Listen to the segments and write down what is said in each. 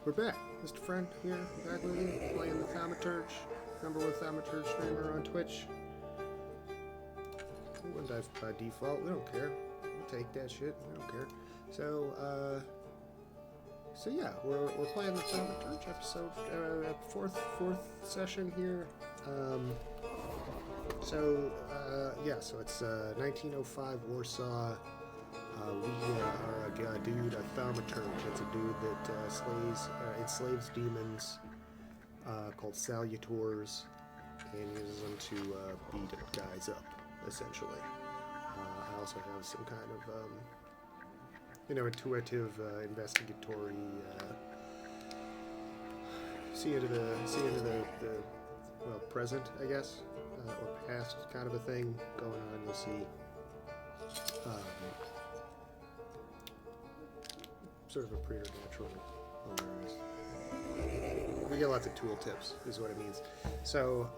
We're back. Mr. Friend here, back with you, playing the Thaumaturge, #1 Thaumaturge streamer on Twitch. We wouldn't die by default, we don't care. We'll take that shit, we don't care. So yeah, we're playing the Thaumaturge episode, fourth session here. So it's 1905 Warsaw. We are a dude, a Thaumaturge. It's a dude that enslaves demons called Thaumaturges and uses them to beat guys up, essentially. I also have some kind of, intuitive, investigatory, see into the present, I guess, or past kind of a thing going on. You'll see. Sort of a preternatural awareness. We get lots of tool tips, is what it means. So,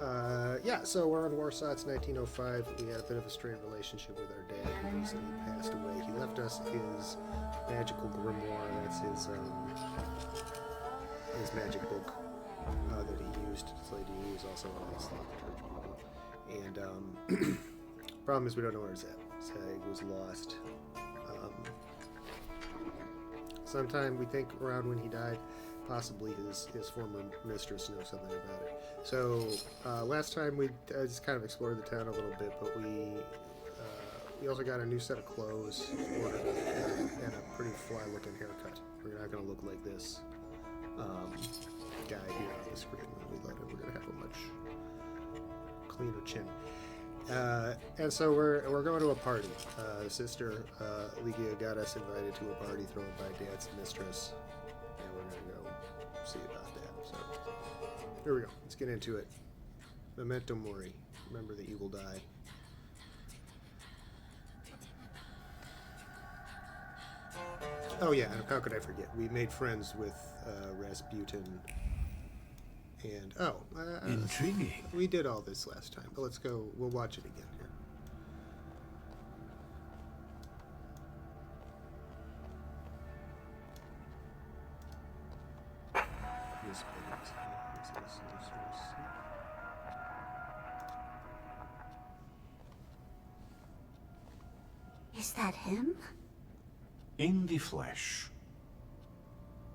so we're on Warsaw. It's 1905. We had a bit of a strained relationship with our dad, who recently passed away. He left us his magical grimoire. That's his magic book that he used. He was also on the Thaumaturge people. And problem is we don't know where it's at. So he was lost. Sometime we think around when he died, possibly his former mistress knows something about it. So last time we just kind of explored the town a little bit, but we also got a new set of clothes ordered and a pretty fly-looking haircut. We're not going to look like this guy here on the screen when we load it. We're going to have a much cleaner chin. And so we're going to a party. Sister Ligia got us invited to a party thrown by Dad's mistress, and we're going to go see about that. So here we go. Let's get into it. Memento mori. Remember that you will die. Oh yeah, and how could I forget? We made friends with Rasputin. And intriguing. We did all this last time, but let's go. We'll watch it again here. Is that him? In the flesh.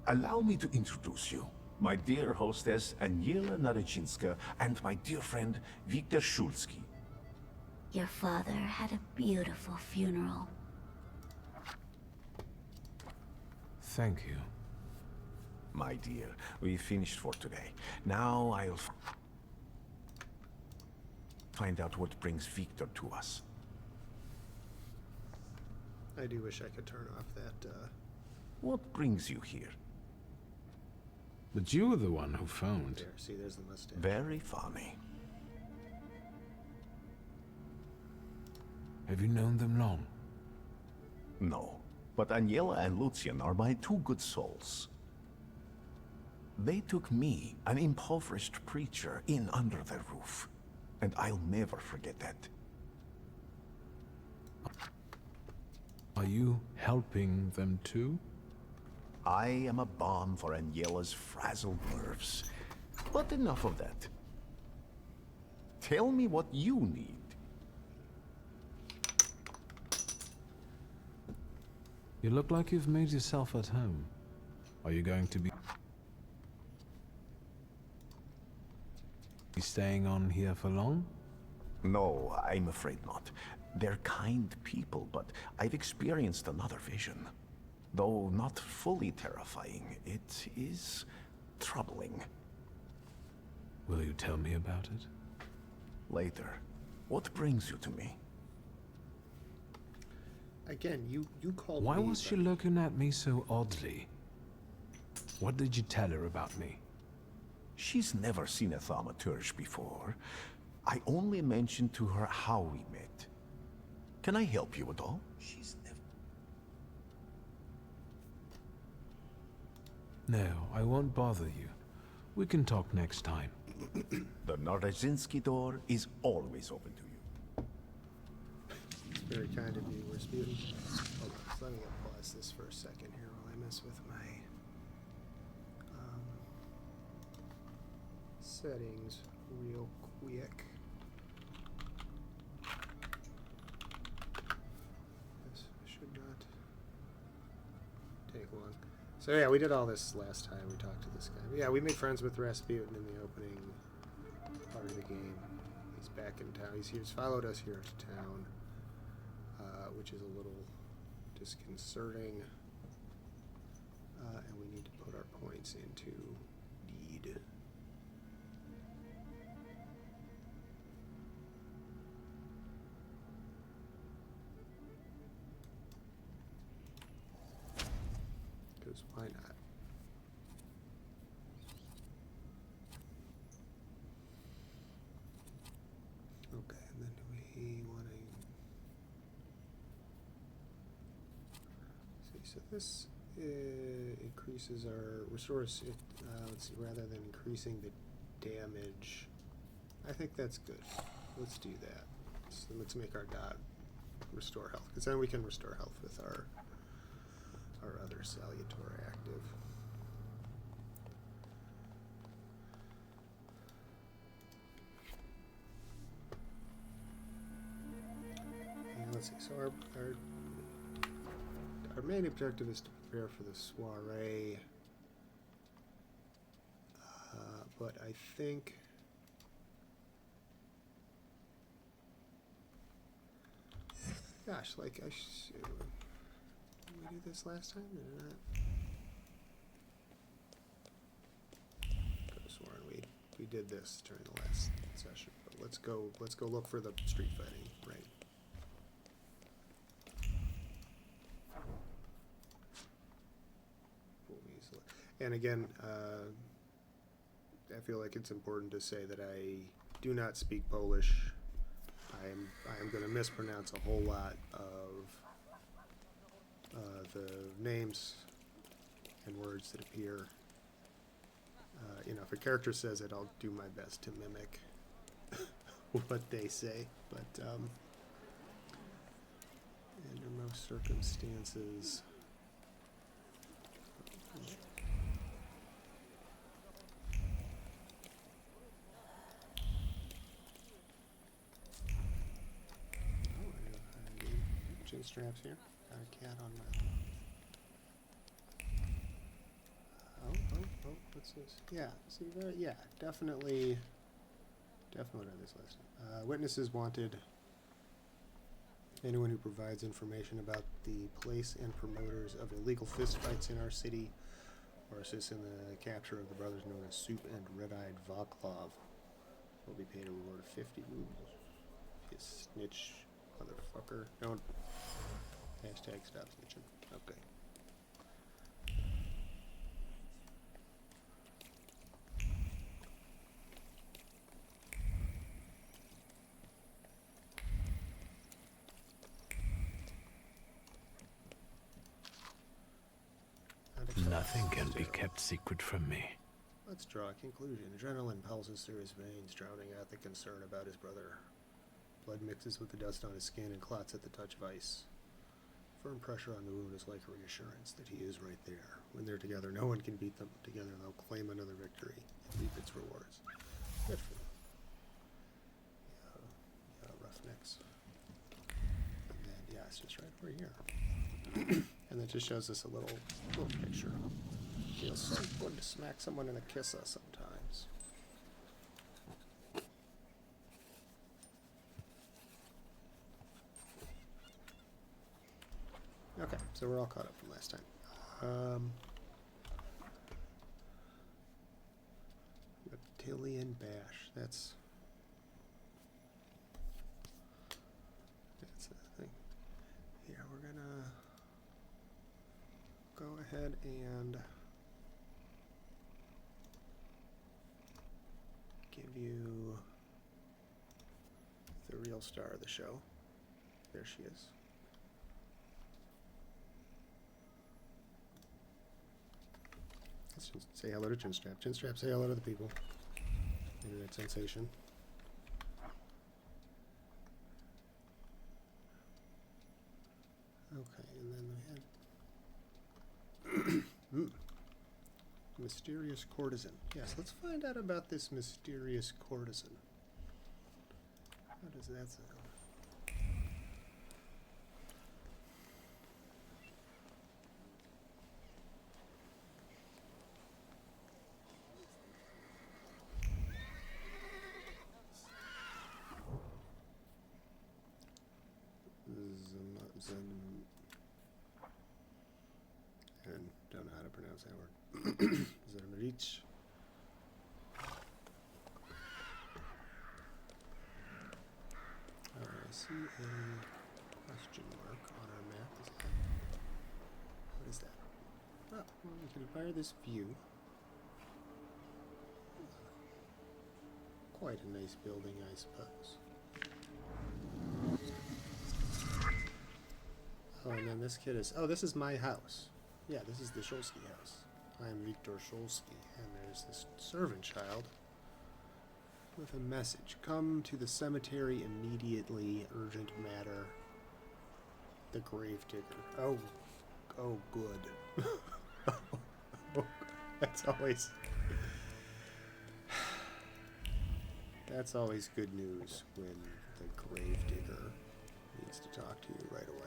Allow me to introduce you. My dear hostess, Aniela Narycinska, and my dear friend, Wiktor Szulski. Your father had a beautiful funeral. Thank you. My dear, we finished for today. Now I'll find out what brings Wiktor to us. I do wish I could turn off that, What brings you here? But you were the one who phoned. There, see, there's the mustache. Very funny. Have you known them long? No, but Aniela and Lucian are my two good souls. They took me, an impoverished preacher, in under their roof. And I'll never forget that. Are you helping them too? I am a balm for Aniela's frazzled nerves. But enough of that. Tell me what you need. You look like you've made yourself at home. Are you going to be staying on here for long? No, I'm afraid not. They're kind people, but I've experienced another vision. Though not fully terrifying, it is troubling. Will you tell me about it? Later. What brings you to me? Again, you called Why me, was she looking at me so oddly? What did you tell her about me? She's never seen a Thaumaturge before. I only mentioned to her how we met. Can I help you at all? She's never... No, I won't bother you. We can talk next time. The Narycinski door is always open to you. It's very kind of you, Rasputin. Hold on, let me pause this for a second here while I mess with my settings real quick. This should not take long. So yeah, we did all this last time we talked to this guy. Yeah, we made friends with Rasputin in the opening part of the game. He's back in town. He's followed us here to town, which is a little disconcerting. And we need to put our points into deed. Because why not? Okay, and then do we want to see? So this increases our restores it. Let's see, rather than increasing the damage, I think that's good. Let's do that. So let's make our dot restore health, because then we can restore health with our other Salutor active. And let's see. So our main objective is to prepare for the soiree, but I think gosh, like did we do this last time? Did I not? Could have sworn we did this during the last session, but let's go look for the street fighting, right? And again, I feel like it's important to say that I do not speak Polish. I am going to mispronounce a whole lot of the names and words that appear. You know, if a character says it, I'll do my best to mimic what they say. But under most circumstances, chin straps here. Got a cat on my. Oh, what's this? Yeah, see there? Yeah, definitely did this last time. Witnesses wanted. Anyone who provides information about the place and promoters of illegal fistfights in our city or assists in the capture of the brothers known as Soup and Red-Eyed Vaclav will be paid a reward of 50 rubles. You snitch, motherfucker. Don't. Hashtag stop snitching. Okay. Nothing can be kept secret from me. Let's draw a conclusion. Adrenaline pulses through his veins, drowning out the concern about his brother. Blood mixes with the dust on his skin and clots at the touch of ice. Firm pressure on the wound is like reassurance that he is right there. When they're together, no one can beat them. Together, they'll claim another victory and reap its rewards. Good for them. Yeah, roughnecks. And then, yeah, it's just right over here. And that just shows us a little picture. Feels so good to smack someone in the kissa sometimes. Okay, so we're all caught up from last time. Reptilian Bash. That's a thing. Yeah, we're gonna go ahead and give you the real star of the show. There she is. Let's just say hello to Chinstrap. Chinstrap, say hello to the people. Internet sensation. Okay, and then we had Mysterious courtesan. Yes, let's find out about this mysterious courtesan. How does that sound? And don't know how to pronounce that word. Zermerich. I see a question mark on our map. What is that? Oh, well, we can admire this view. Quite a nice building, I suppose. Oh, and then this kid is... Oh, this is my house. Yeah, this is the Scholsky house. I'm Viktor Scholsky, and there's this servant child with a message. Come to the cemetery immediately. Urgent matter. The gravedigger. Oh, good. That's always... That's always good news when the gravedigger needs to talk to you right away.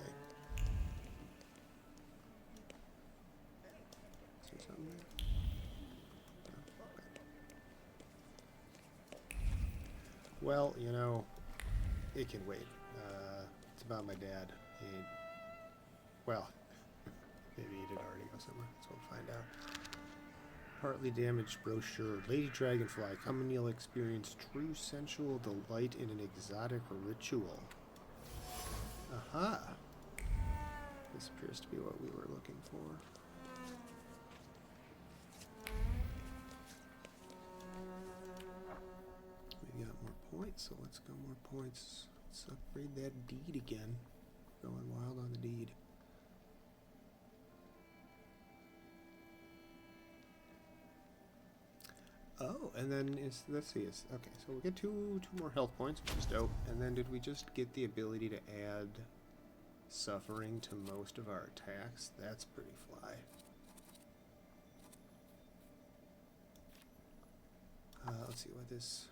Well, you know, it can wait. It's about my dad. Well, maybe he did already go somewhere. So we'll find out. Partly damaged brochure. Lady Dragonfly, come and you'll experience true sensual delight in an exotic ritual. Aha! This appears to be what we were looking for. We got more points, so let's go more points. Let's upgrade that deed again. Going wild on the deed. Oh, and then let's see. Okay, so we'll get two more health points, which is dope. And then did we just get the ability to add suffering to most of our attacks? That's pretty fly. Let's see what this...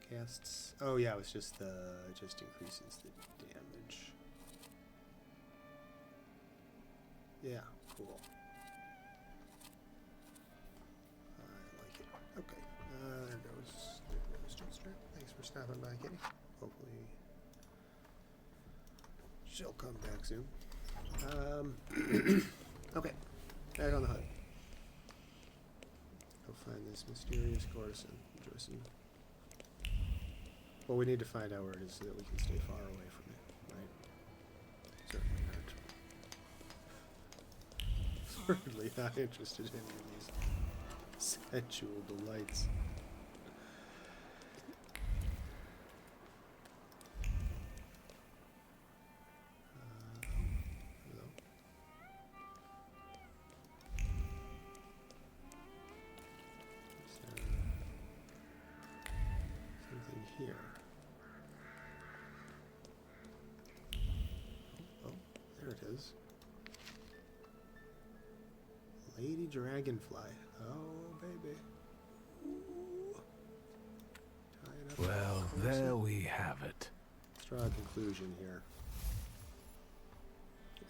casts... Oh yeah, it was just it just increases the damage. Yeah, cool. I like it. Okay, there goes Joestrap. Thanks for stopping by, Kitty. Hopefully she'll come back soon. Okay, back on the hunt. Go find this mysterious courtesan. Well, we need to find out where it is so that we can stay far away from it, right? Certainly not interested in any of these sensual delights. Hello. Is there something here? Oh, there it is. Lady Dragonfly. Oh, baby. Ooh. Well, there we have it. Let's draw a conclusion here.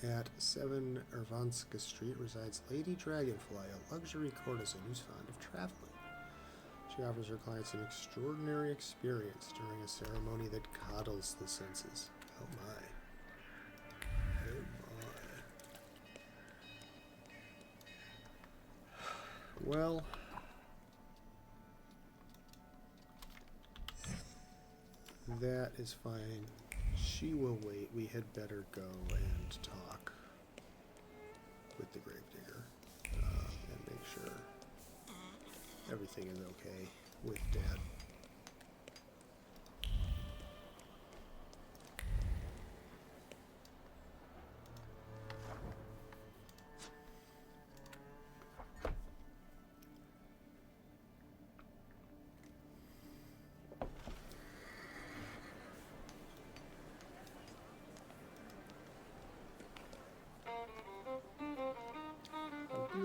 At 7 Irvanska Street resides Lady Dragonfly, a luxury courtesan who's fond of traveling. She offers her clients an extraordinary experience during a ceremony that coddles the senses. Oh my. Oh my. Well, that is fine. She will wait. We had better go and talk with the gravedigger and make sure everything is okay with Dad.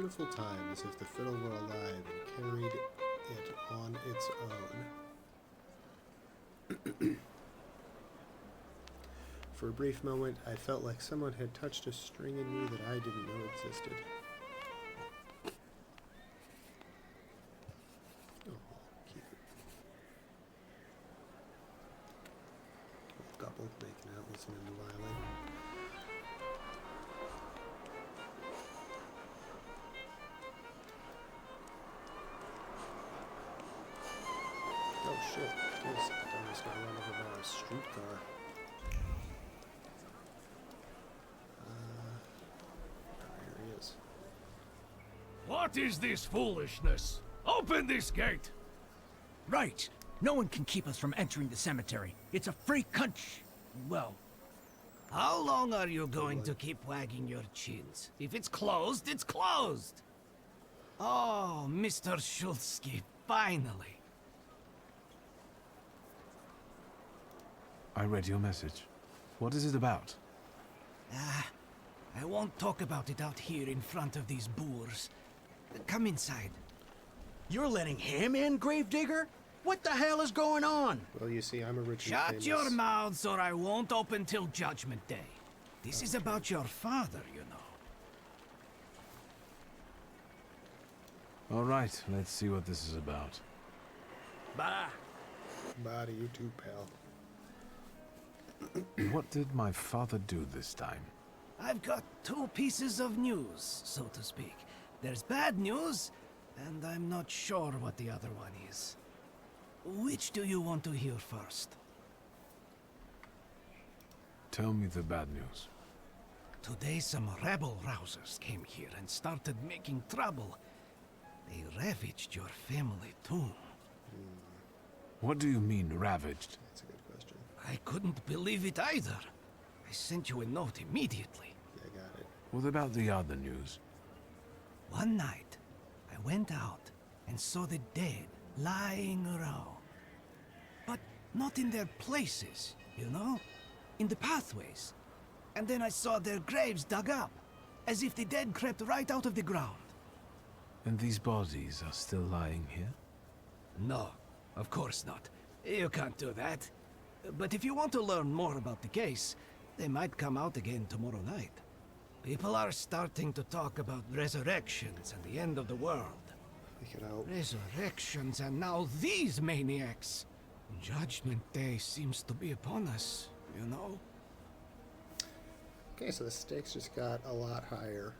beautiful time, as if the fiddle were alive and carried it on its own. For a brief moment, I felt like someone had touched a string in me that I didn't know existed. Oh, cute. Little couple making out, listening to violin. Oh shit, this almost got run over by a streetcar. Here he is. What is this foolishness? Open this gate! Right. No one can keep us from entering the cemetery. It's a free country. Well, How long are you going to keep wagging your chins? If it's closed, it's closed! Oh, Mr. Schultzky, finally. I read your message. What is it about? I won't talk about it out here in front of these boors. Come inside. You're letting him in, Gravedigger? What the hell is going on? Well, you see, I'm a rich and Shut famous. your mouths or I won't open till Judgment Day. This is about your father, you know. All right, let's see what this is about. Bah! Bye to you too, pal. What did my father do this time? I've got two pieces of news, so to speak. There's bad news, and I'm not sure what the other one is. Which do you want to hear first? Tell me the bad news. Today some rebel rousers came here and started making trouble. They ravaged your family tomb. What do you mean, ravaged? That's a good question. I couldn't believe it either. I sent you a note immediately. Yeah, I got it. What about the other news? One night, I went out and saw the dead lying around. But not in their places, you know? In the pathways. And then I saw their graves dug up, as if the dead crept right out of the ground. And these bodies are still lying here? No, of course not. You can't do that. But if you want to learn more about the case, they might come out again tomorrow night. People are starting to talk about resurrections and the end of the world. Pick it out. Resurrections and now these maniacs. Judgment Day seems to be upon us, you know? Okay, so the stakes just got a lot higher.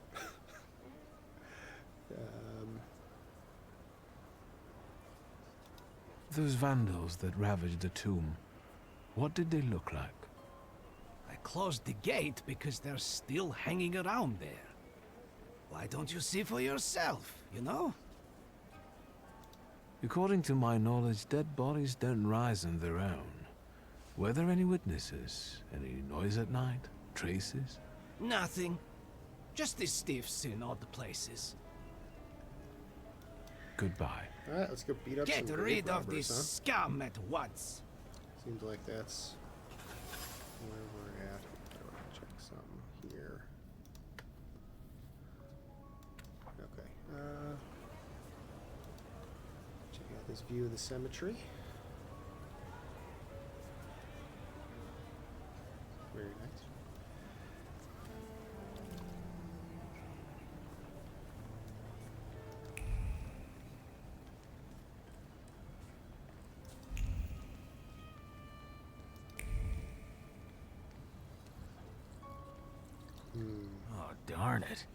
Those vandals that ravaged the tomb, what did they look like? I closed the gate because they're still hanging around there. Why don't you see for yourself, you know? According to my knowledge, dead bodies don't rise on their own. Were there any witnesses? Any noise at night? Traces? Nothing. Just the stiffs in odd places. Goodbye. Alright, let's go beat up Get some rid grave of this robbers, scum at once. Seems like that's where we're at. I want to check something here. Okay. Check out this view of the cemetery. Very nice. Oh, darn it.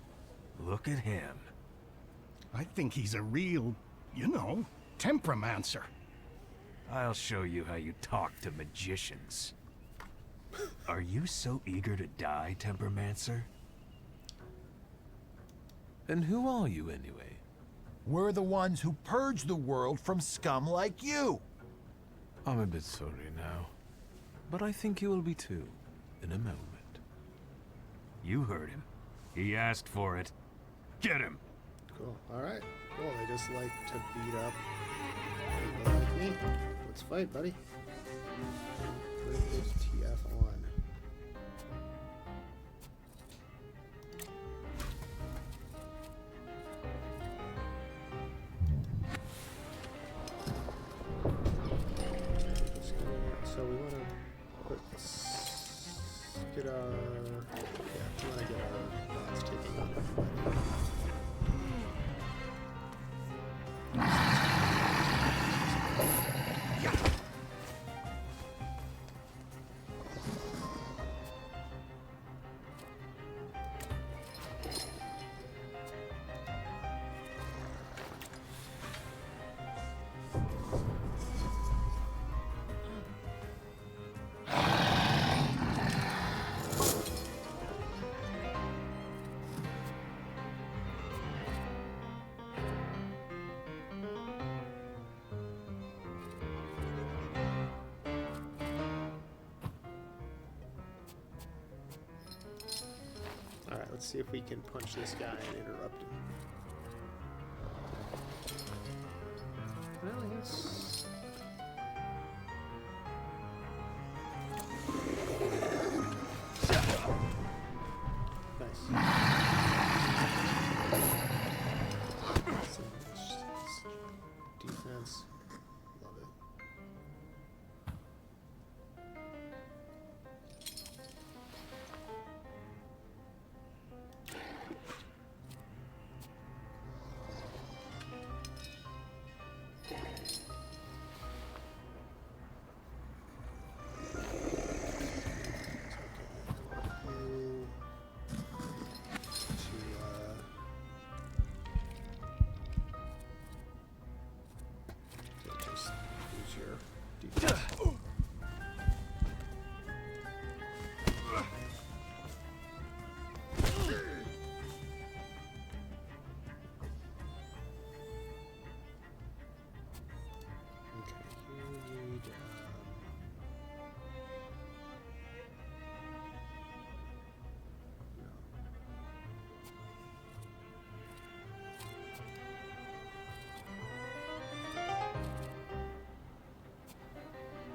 Look at him. I think he's a real, you know, temperamencer. I'll show you how you talk to magicians. Are you so eager to die, Tempermancer? And who are you anyway? We're the ones who purge the world from scum like you. I'm a bit sorry now. But I think you will be too, in a moment. You heard him. He asked for it. Get him! Cool. Alright. Cool. They just like to beat up people like me. Let's fight, buddy. Put this TF on. see if we can punch this guy and interrupt him. Well, he's... Nice. Defense. Love it.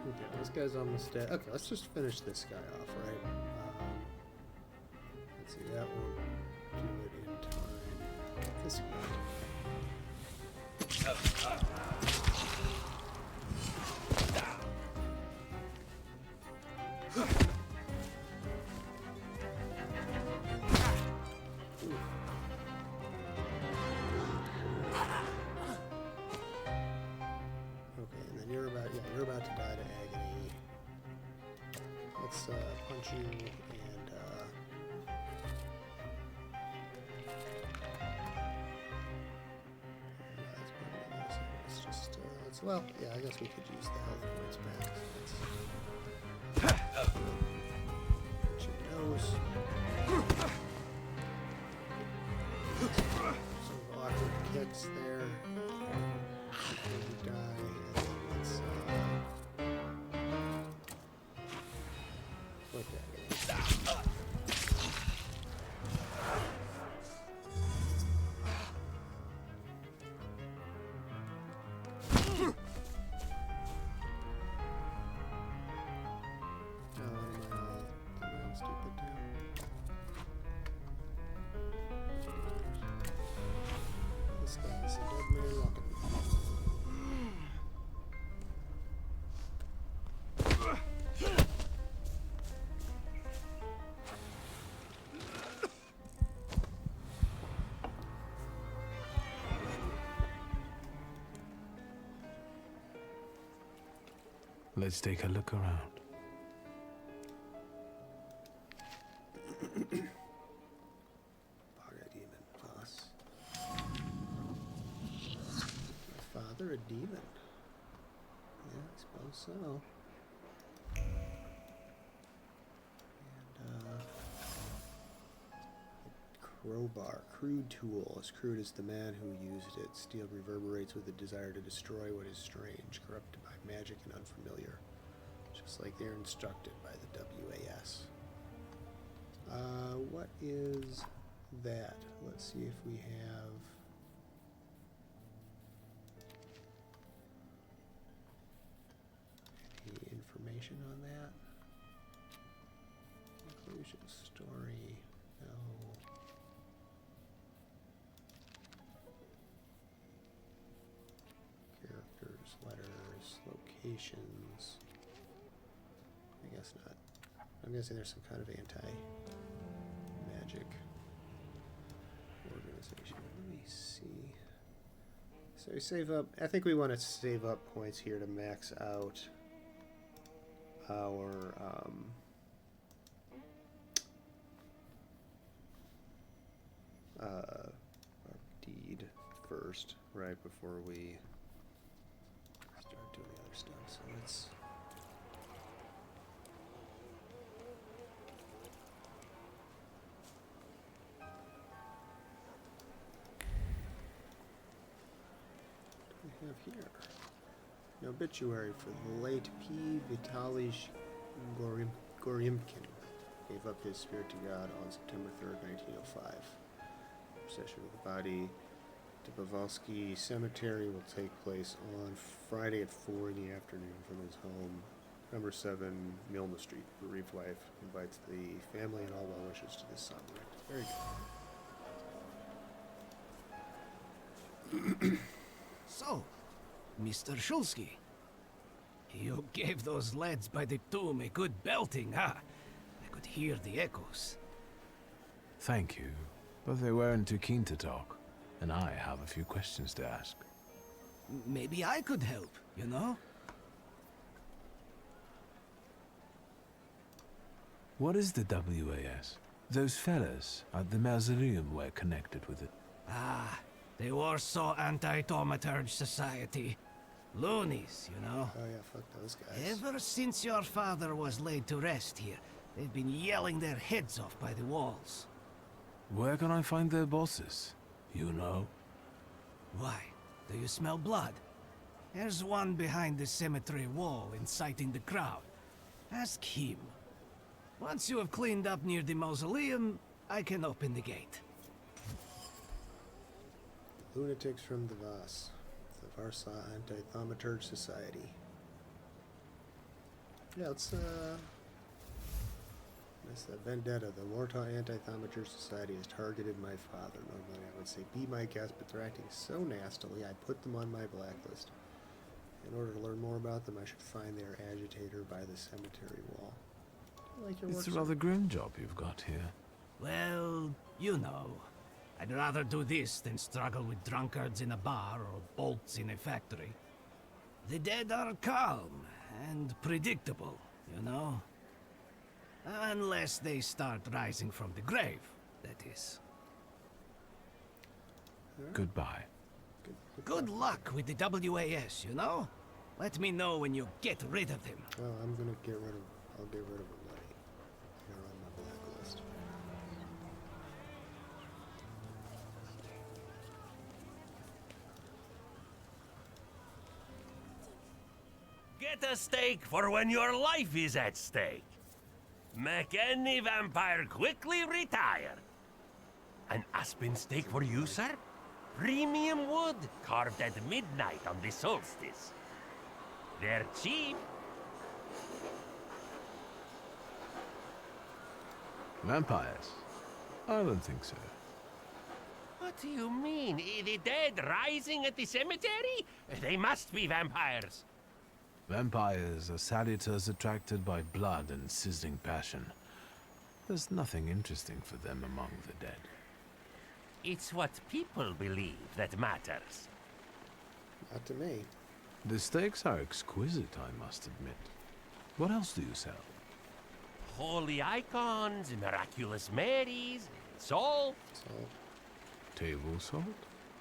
Okay, this guy's almost dead. Okay, let's just finish this guy off, right? Let's see, that won't do it in time. This one. Okay, and then you're about to die to agony. Let's punch you and that's probably nice. It's just well, yeah, I guess we could use the health points back. So let's your nose. Some awkward kicks there. Before you die, and then let's look at it. Stupid now. This guy's a dead man walking. Let's take a look around. Demon boss. My father a demon? Yeah, I suppose so. And crowbar, crude tool. As crude as the man who used it. Steel reverberates with a desire to destroy what is strange, corrupted by magic and unfamiliar. Just like they're instructed by the WAS. What is that? Let's see if we have any information on that. Conclusion, story, no. Characters, letters, locations. I guess not. I'm guessing there's some kind of anti-magic organization. Let me see. So we save up. I think we want to save up points here to max out our deed first, right before we start doing the other stuff. So let's. Have here an obituary for the late P. Vitaly Gorimkin, gave up his spirit to God on September 3rd, 1905. Procession of the body to Bavalsky Cemetery will take place on Friday at 4 in the afternoon from his home, number 7 Milne Street. The bereaved wife invites the family and all well wishes to this somber end. Very good. So, Mr. Shulsky, you gave those lads by the tomb a good belting, huh? I could hear the echoes. Thank you, but they weren't too keen to talk, and I have a few questions to ask. Maybe I could help, you know? What is the WAS? Those fellas at the mausoleum were connected with it. Ah, the Warsaw Anti-Thaumaturge Society. Loonies, you know? Oh yeah, fuck those guys. Ever since your father was laid to rest here, they've been yelling their heads off by the walls. Where can I find their bosses? You know? Why? Do you smell blood? There's one behind the cemetery wall inciting the crowd. Ask him. Once you have cleaned up near the mausoleum, I can open the gate. Lunatics from the Vas, the Warsaw Anti-Thaumaturge Society. Yeah, it's the vendetta. The Warsaw Anti-Thaumaturge Society has targeted my father. Normally I would say be my guest, but they're acting so nastily, I put them on my blacklist. In order to learn more about them, I should find their agitator by the cemetery wall. Like your It's a work, rather grim job you've got here. Well, you know. I'd rather do this than struggle with drunkards in a bar or bolts in a factory. The dead are calm and predictable, you know? Unless they start rising from the grave, that is. Goodbye. Good luck with the WAS, you know? Let me know when you get rid of them. Oh, I'll get rid of them, buddy. They're on my blacklist. Get a steak for when your life is at stake. Make any vampire quickly retire. An aspen steak for you, sir? Premium wood, carved at midnight on the solstice. They're cheap. Vampires? I don't think so. What do you mean? The dead rising at the cemetery? They must be vampires. Vampires are salutors attracted by blood and sizzling passion. There's nothing interesting for them among the dead. It's what people believe that matters. Not to me. The steaks are exquisite, I must admit. What else do you sell? Holy icons, miraculous Marys, salt. Table salt?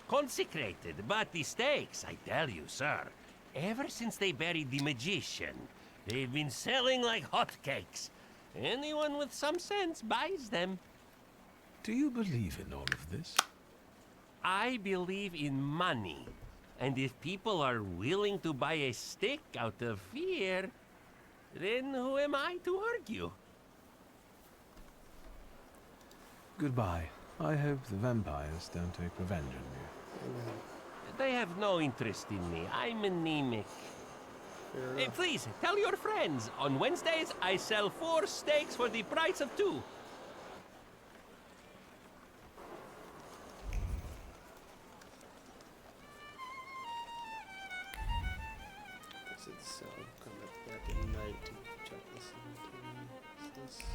Consecrated, but the steaks, I tell you, sir. Ever since they buried the magician, they've been selling like hotcakes. Anyone with some sense buys them. Do you believe in all of this? I believe in money. And if people are willing to buy a stick out of fear, then who am I to argue? Goodbye. I hope the vampires don't take revenge on you. Amen. They have no interest in me. I'm anemic. Hey, please, tell your friends. On Wednesdays, I sell 4 steaks for the price of 2. This is so come back at night to check this in. Is this?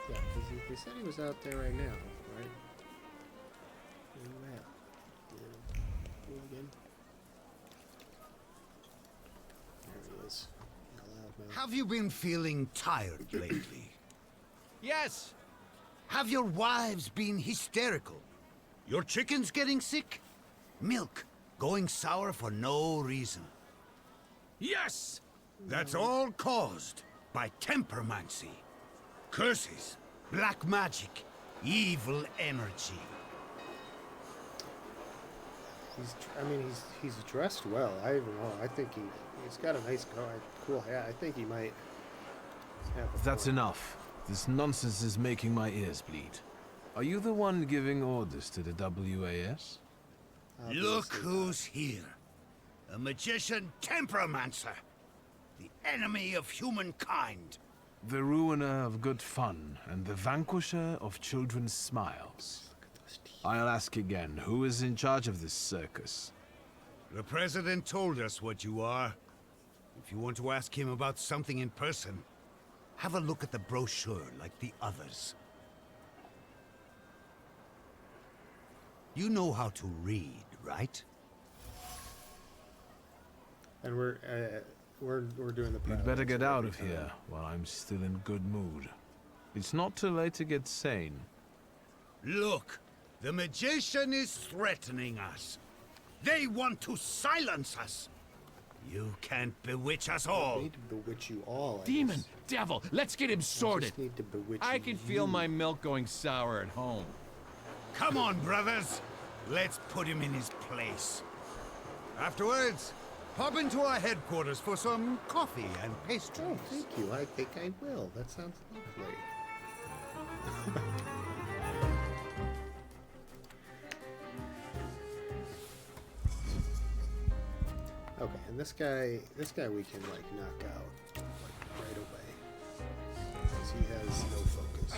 Yeah, because he said he was out there right now, right? Yeah. Again. There he is. Have you been feeling tired lately? Yes. Have your wives been hysterical? Your chickens getting sick? Milk going sour for no reason? Yes! That's all caused by tempermancy. Curses, black magic, evil energy. I mean, he's dressed well. I don't know. I think he's got a nice, cool hat. I think he might have a That's point. enough. This nonsense is making my ears bleed. Are you the one giving orders to the WAS? Look who's here. A magician temperomancer. The enemy of humankind. The ruiner of good fun and the vanquisher of children's smiles. I'll ask again, who is in charge of this circus? The president told us what you are. If you want to ask him about something in person, have a look at the brochure like the others. You know how to read, right? And we're doing the. You'd better get out of here while I'm still in good mood. It's not too late to get sane. Look, the magician is threatening us. They want to silence us. You can't bewitch us I all. need to bewitch you all. Demon, devil, let's get him I sorted. just need to bewitch I can feel my milk going sour at home. Come on, brothers. Let's put him in his place. Afterwards, pop into our headquarters for some coffee and pastries. Oh, thank you. I think I will. That sounds lovely. Okay, and this guy we can like knock out like right away, because he has no focus.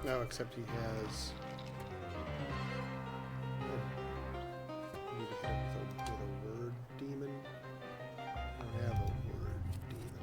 No, except he has. I need to hit him with a word demon. I don't have a word demon.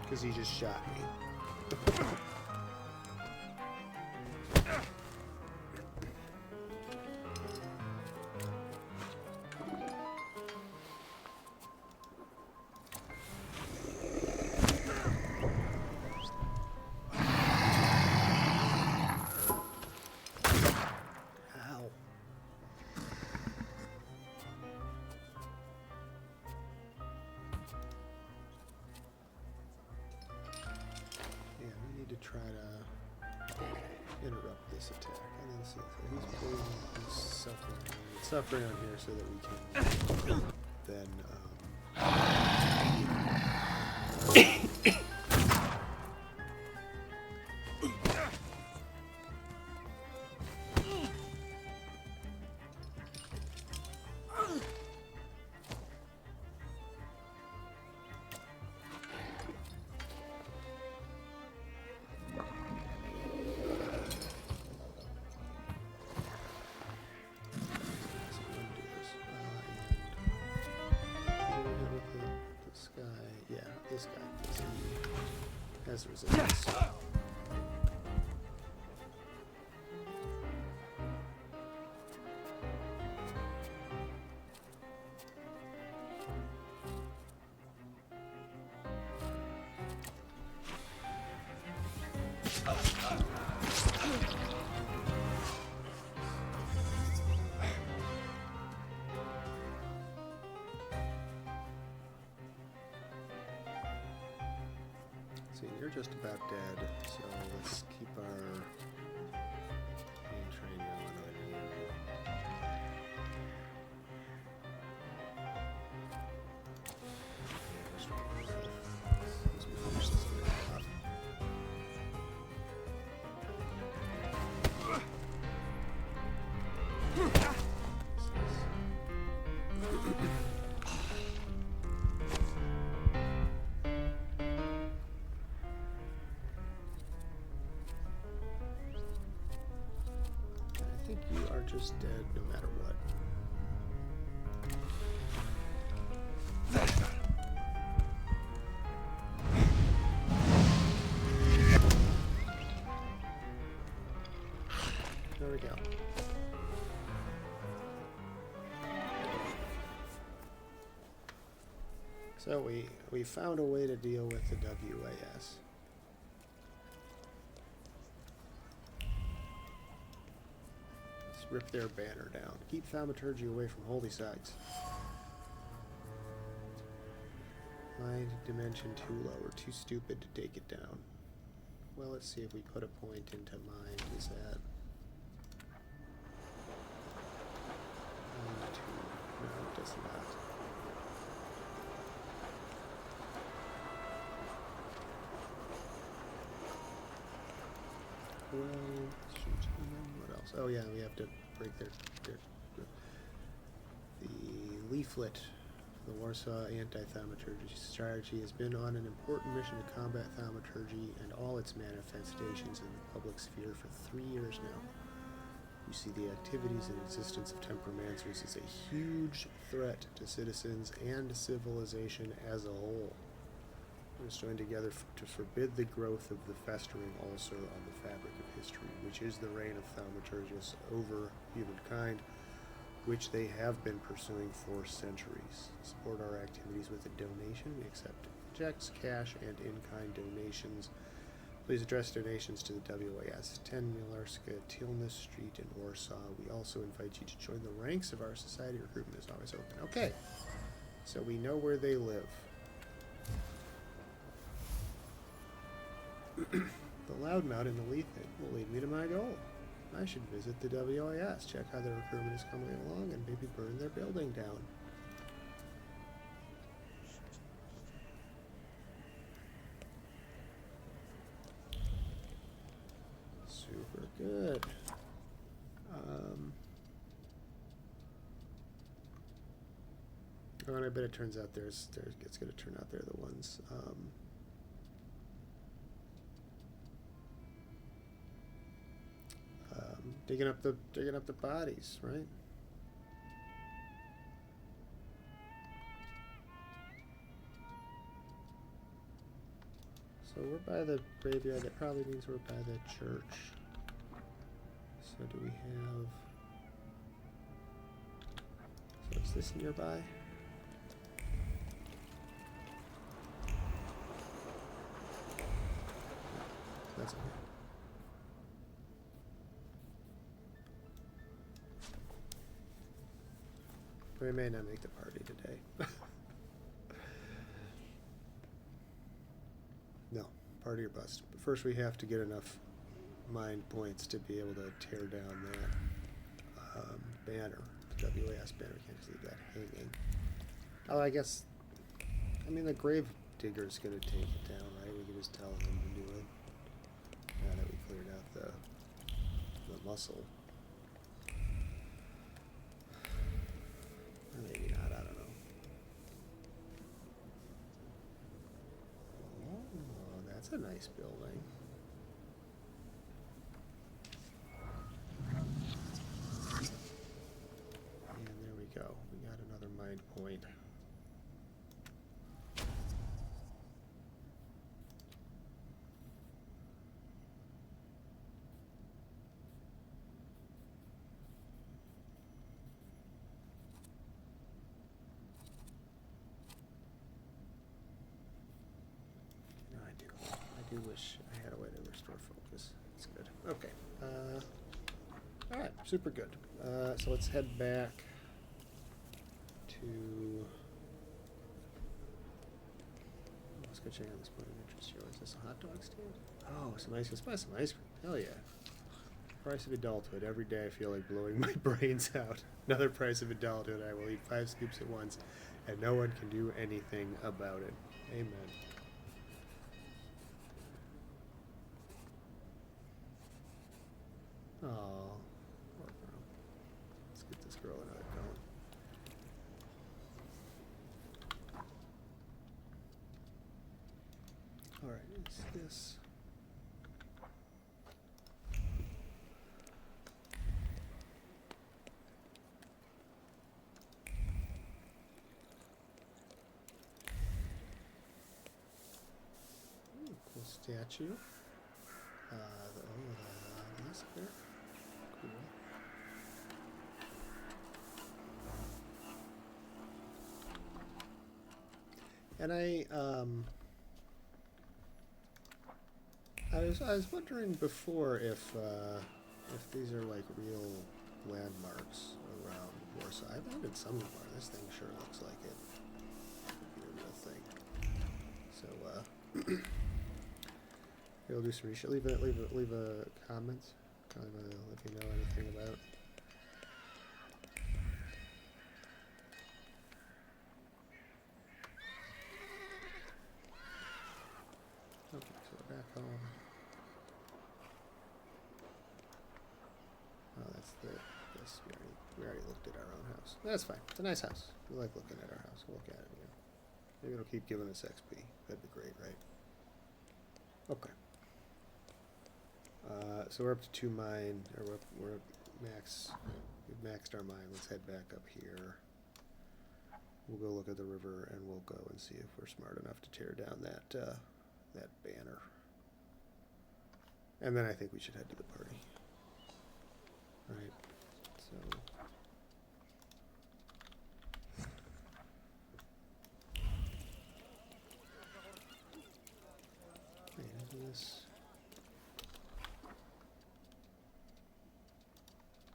Because he just shot me. Try to interrupt this attack. And then see, so he's suffering on here so that we can then this guy, because he has resistance. See, you're just about dead, so let's keep our main train going on you. These moves is gonna be tough. just dead no matter what. There we go. So we found a way to deal with the WAS. Let's rip their banner down. Keep Thaumaturge away from holy sites. Mind dimension too low or too stupid to take it down. Well, let's see if we put a point into mind. Is that mind two? No, it does not. Well, shoot, what else? Oh yeah, we have to break the leaflet. The Warsaw anti-thaumaturgy strategy has been on an important mission to combat thaumaturgy and all its manifestations in the public sphere for 3 years now. You see the activities and existence of temperamancers as a huge threat to citizens and civilization as a whole. Let us join together to forbid the growth of the festering ulcer on the fabric of history, which is the reign of thaumaturgus over humankind, which they have been pursuing for centuries. Support our activities with a donation. We accept checks, cash, and in-kind donations. Please address donations to the WAS, 10 Milarska, Tilness Street in Warsaw. We also invite you to join the ranks of our society. Recruitment is always open. Okay, so we know where they live. The loudmouth in the Lethan will lead me to my goal. I should visit the WIS, check how their recruitment is coming along, and maybe burn their building down. Super good. Oh, and I bet it turns out it's going to turn out they're the ones. Digging up the bodies, right? So we're by the graveyard. That probably means we're by the church. So do we have? So is this nearby? That's okay. We may not make the party today. No, party or bust. But first we have to get enough mind points to be able to tear down that banner, the WAS banner. We can't just leave that hanging. Oh, I guess, the grave digger's going to take it down, right? We can just tell him to do it. Now that we cleared out the muscle. Or maybe not, I don't know. Oh, that's a nice building. And there we go. We got another mind point. I do wish I had a way to restore focus. That's good. Okay. Alright, super good. So let's head back to... Let's go check out this point of interest here. Is this a hot dog stand? Oh, some ice. Let's buy some ice cream. Hell yeah. Price of adulthood. Every day I feel like blowing my brains out. Another price of adulthood. I will eat 5 scoops at once, and no one can do anything about it. Amen. Oh, poor girl. Let's get this girl another cone. Alright, is this... statue. The massacre. Cool. And I was wondering before if these are like real landmarks around Warsaw. I've been in some of them. This thing sure looks like it. Could be a real thing. So we'll do some research. Leave a comment. Kind of if you know anything about. Okay, so we're back home. Oh, that's this. We already looked at our own house. That's fine. It's a nice house. We like looking at our house. We'll look at it again. Maybe it'll keep giving us XP. That'd be great, right? Okay. So we're up to 2 mine, or we're max. We've maxed our mine. Let's head back up here. We'll go look at the river, and we'll go and see if we're smart enough to tear down that that banner. And then I think we should head to the party. All right. So. This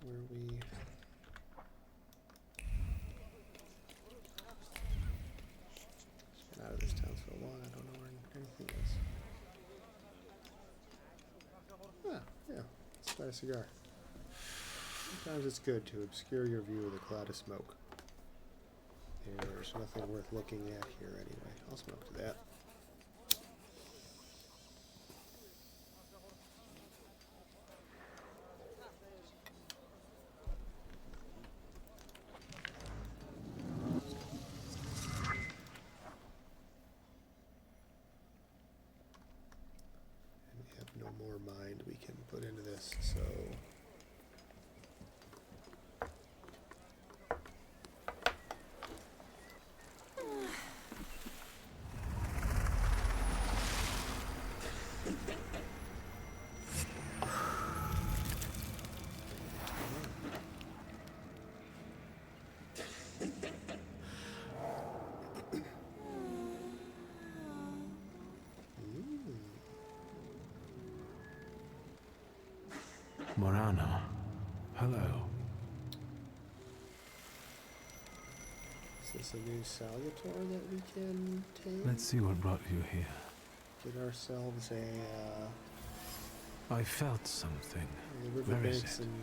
where we been out of this town so long I don't know where anything is. Ah, yeah, let's light a cigar. Sometimes it's good to obscure your view with a cloud of smoke. There's nothing worth looking at here anyway. I'll smoke to that. Mind we can put into this, so Morana, hello. Is this a new Salutor that we can take? Let's see what brought you here. Get ourselves I felt something. the Where is riverbanks, it? and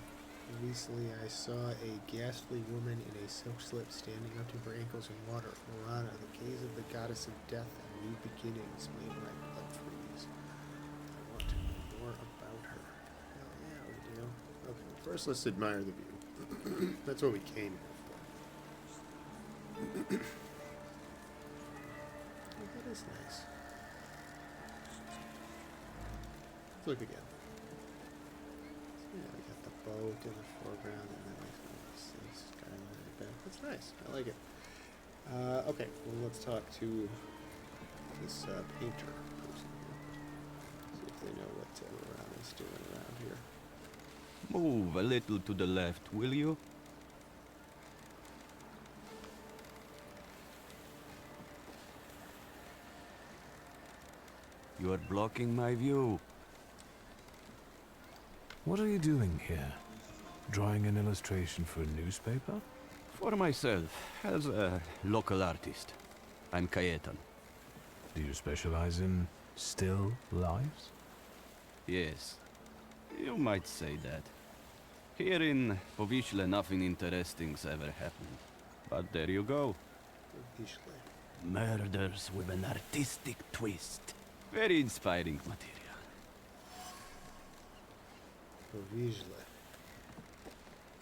recently I saw a ghastly woman in a silk slip standing up to her ankles in water. Morana, the gaze of the goddess of death and new beginnings made my blood freeze. I want to know more about her. Hell yeah, we do. Okay, first let's admire the view. That's what we came here for. Oh, that is nice. Let's look again. So, yeah, we got the boat in the foreground and then like this skyline in the back. That's nice. I like it. Okay, well let's talk to this painter person here. See if they know what Morana's doing around here. Move a little to the left, will you? You are blocking my view. What are you doing here? Drawing an illustration for a newspaper? For myself, as a local artist. I'm Cayetan. Do you specialize in still lives? Yes, you might say that. Here in Powiśle, nothing interesting's ever happened. But there you go. Powiśle. Murders with an artistic twist. Very inspiring material. Powiśle.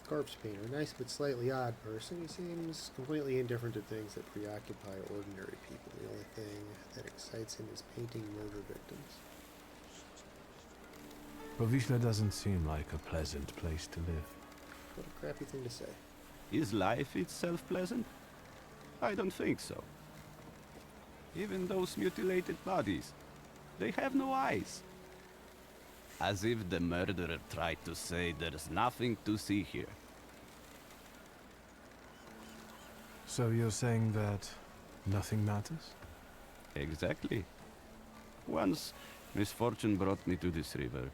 Corpse painter, nice but slightly odd person. He seems completely indifferent to things that preoccupy ordinary people. The only thing that excites him is painting murder victims. Powiśle doesn't seem like a pleasant place to live. What a crappy thing to say. Is life itself pleasant? I don't think so. Even those mutilated bodies, They have no eyes. As if the murderer tried to say there's nothing to see here. So you're saying that nothing matters? Exactly. Once, misfortune brought me to this river.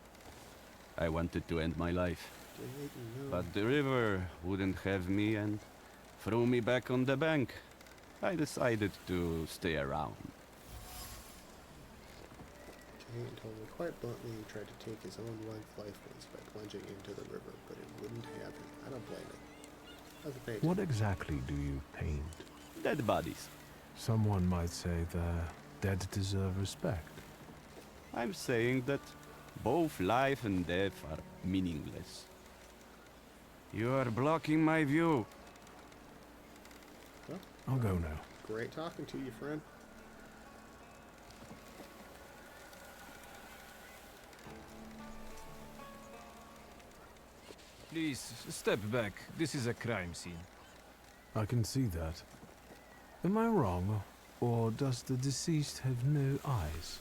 I wanted to end my life. But the river wouldn't have me and threw me back on the bank. I decided to stay around. Kane told me quite bluntly he tried to take his own life once by plunging into the river, but it wouldn't happen. I don't blame him. How's the painting? What exactly do you paint? Dead bodies. Someone might say the dead deserve respect. I'm saying that both life and death are meaningless. You are blocking my view. Well, I'll go now. great talking to you, friend. Please, step back. This is a crime scene. I can see that. Am I wrong, or does the deceased have no eyes?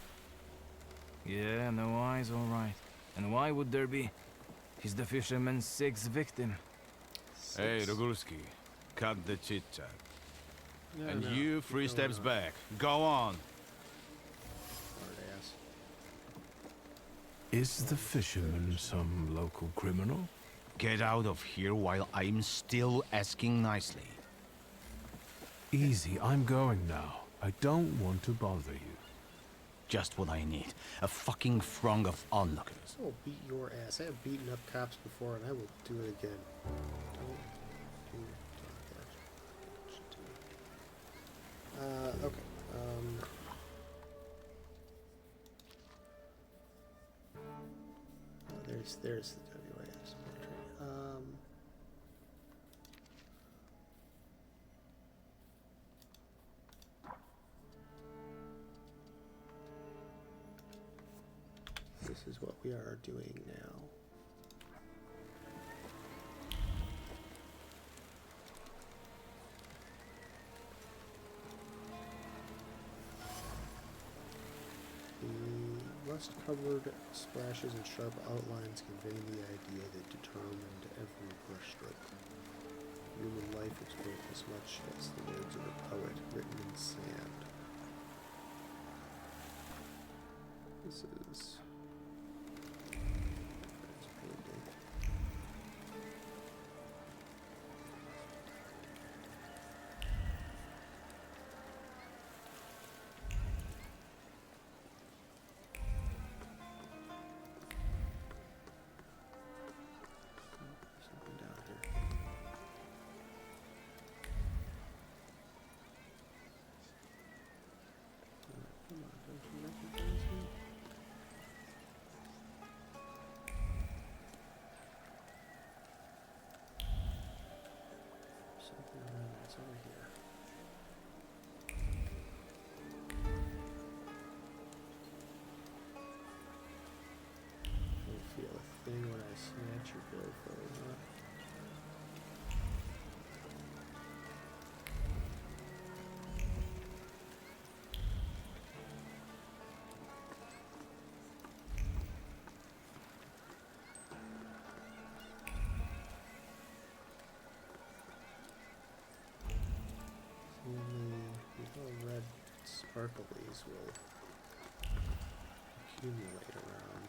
Yeah, no eyes, all right. And why would there be? He's the fisherman's sixth victim. Hey, Rogulski, cut the chit-chat. No, And no, you, keep 3 going steps on. back. Go on. Hard ass. Is the fisherman some local criminal? Get out of here while I'm still asking nicely. Easy, I'm going now. I don't want to bother you. Just what I need. A fucking throng of onlookers. I will beat your ass. I have beaten up cops before, and I will do it again. Okay. Oh, there's the WAS. This is what we are doing now. The rust-covered splashes and sharp outlines convey the idea that determined every brushstroke. Human life is worth as much as the words of a poet written in sand. This is... It's painting. Something down here. Come on, don't you recognize me? Something around that's over here. I don't feel a thing when I snatch your billfold, huh? Only these little red sparklies will accumulate around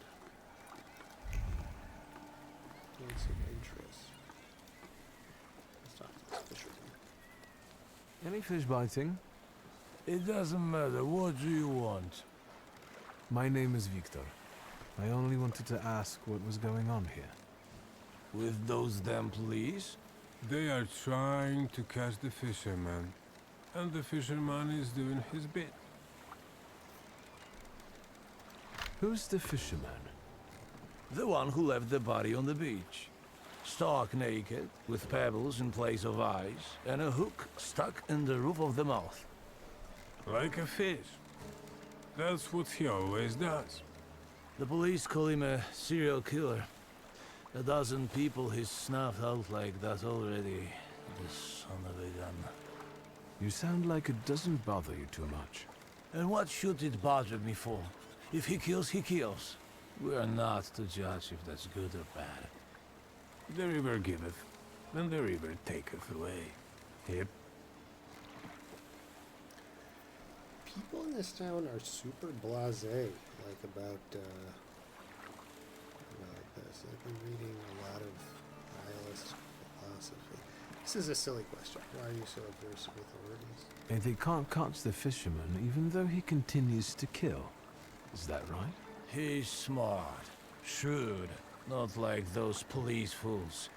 points of interest. Let's talk to this fisherman. Any fish biting? It doesn't matter. What do you want? My name is Victor. I only wanted to ask what was going on here. With those damn police? They are trying to catch the fisherman. And the fisherman is doing his bit. Who's the fisherman? The one who left the body on the beach. Stark naked, with pebbles in place of eyes, and a hook stuck in the roof of the mouth. Like a fish. That's what he always does. The police call him a serial killer. A dozen people he's snuffed out like that already. The son of a gun. You sound like it doesn't bother you too much. And what should it bother me for? If he kills, he kills. We are not to judge if that's good or bad. The river giveth, and the river taketh away. Yep. People in this town are super blasé, like about this. I've been reading a lot of nihilist philosophy. This is a silly question. Why are you so averse with authorities? And they can't catch the fisherman even though he continues to kill. Is that right? He's smart, shrewd, not like those police fools.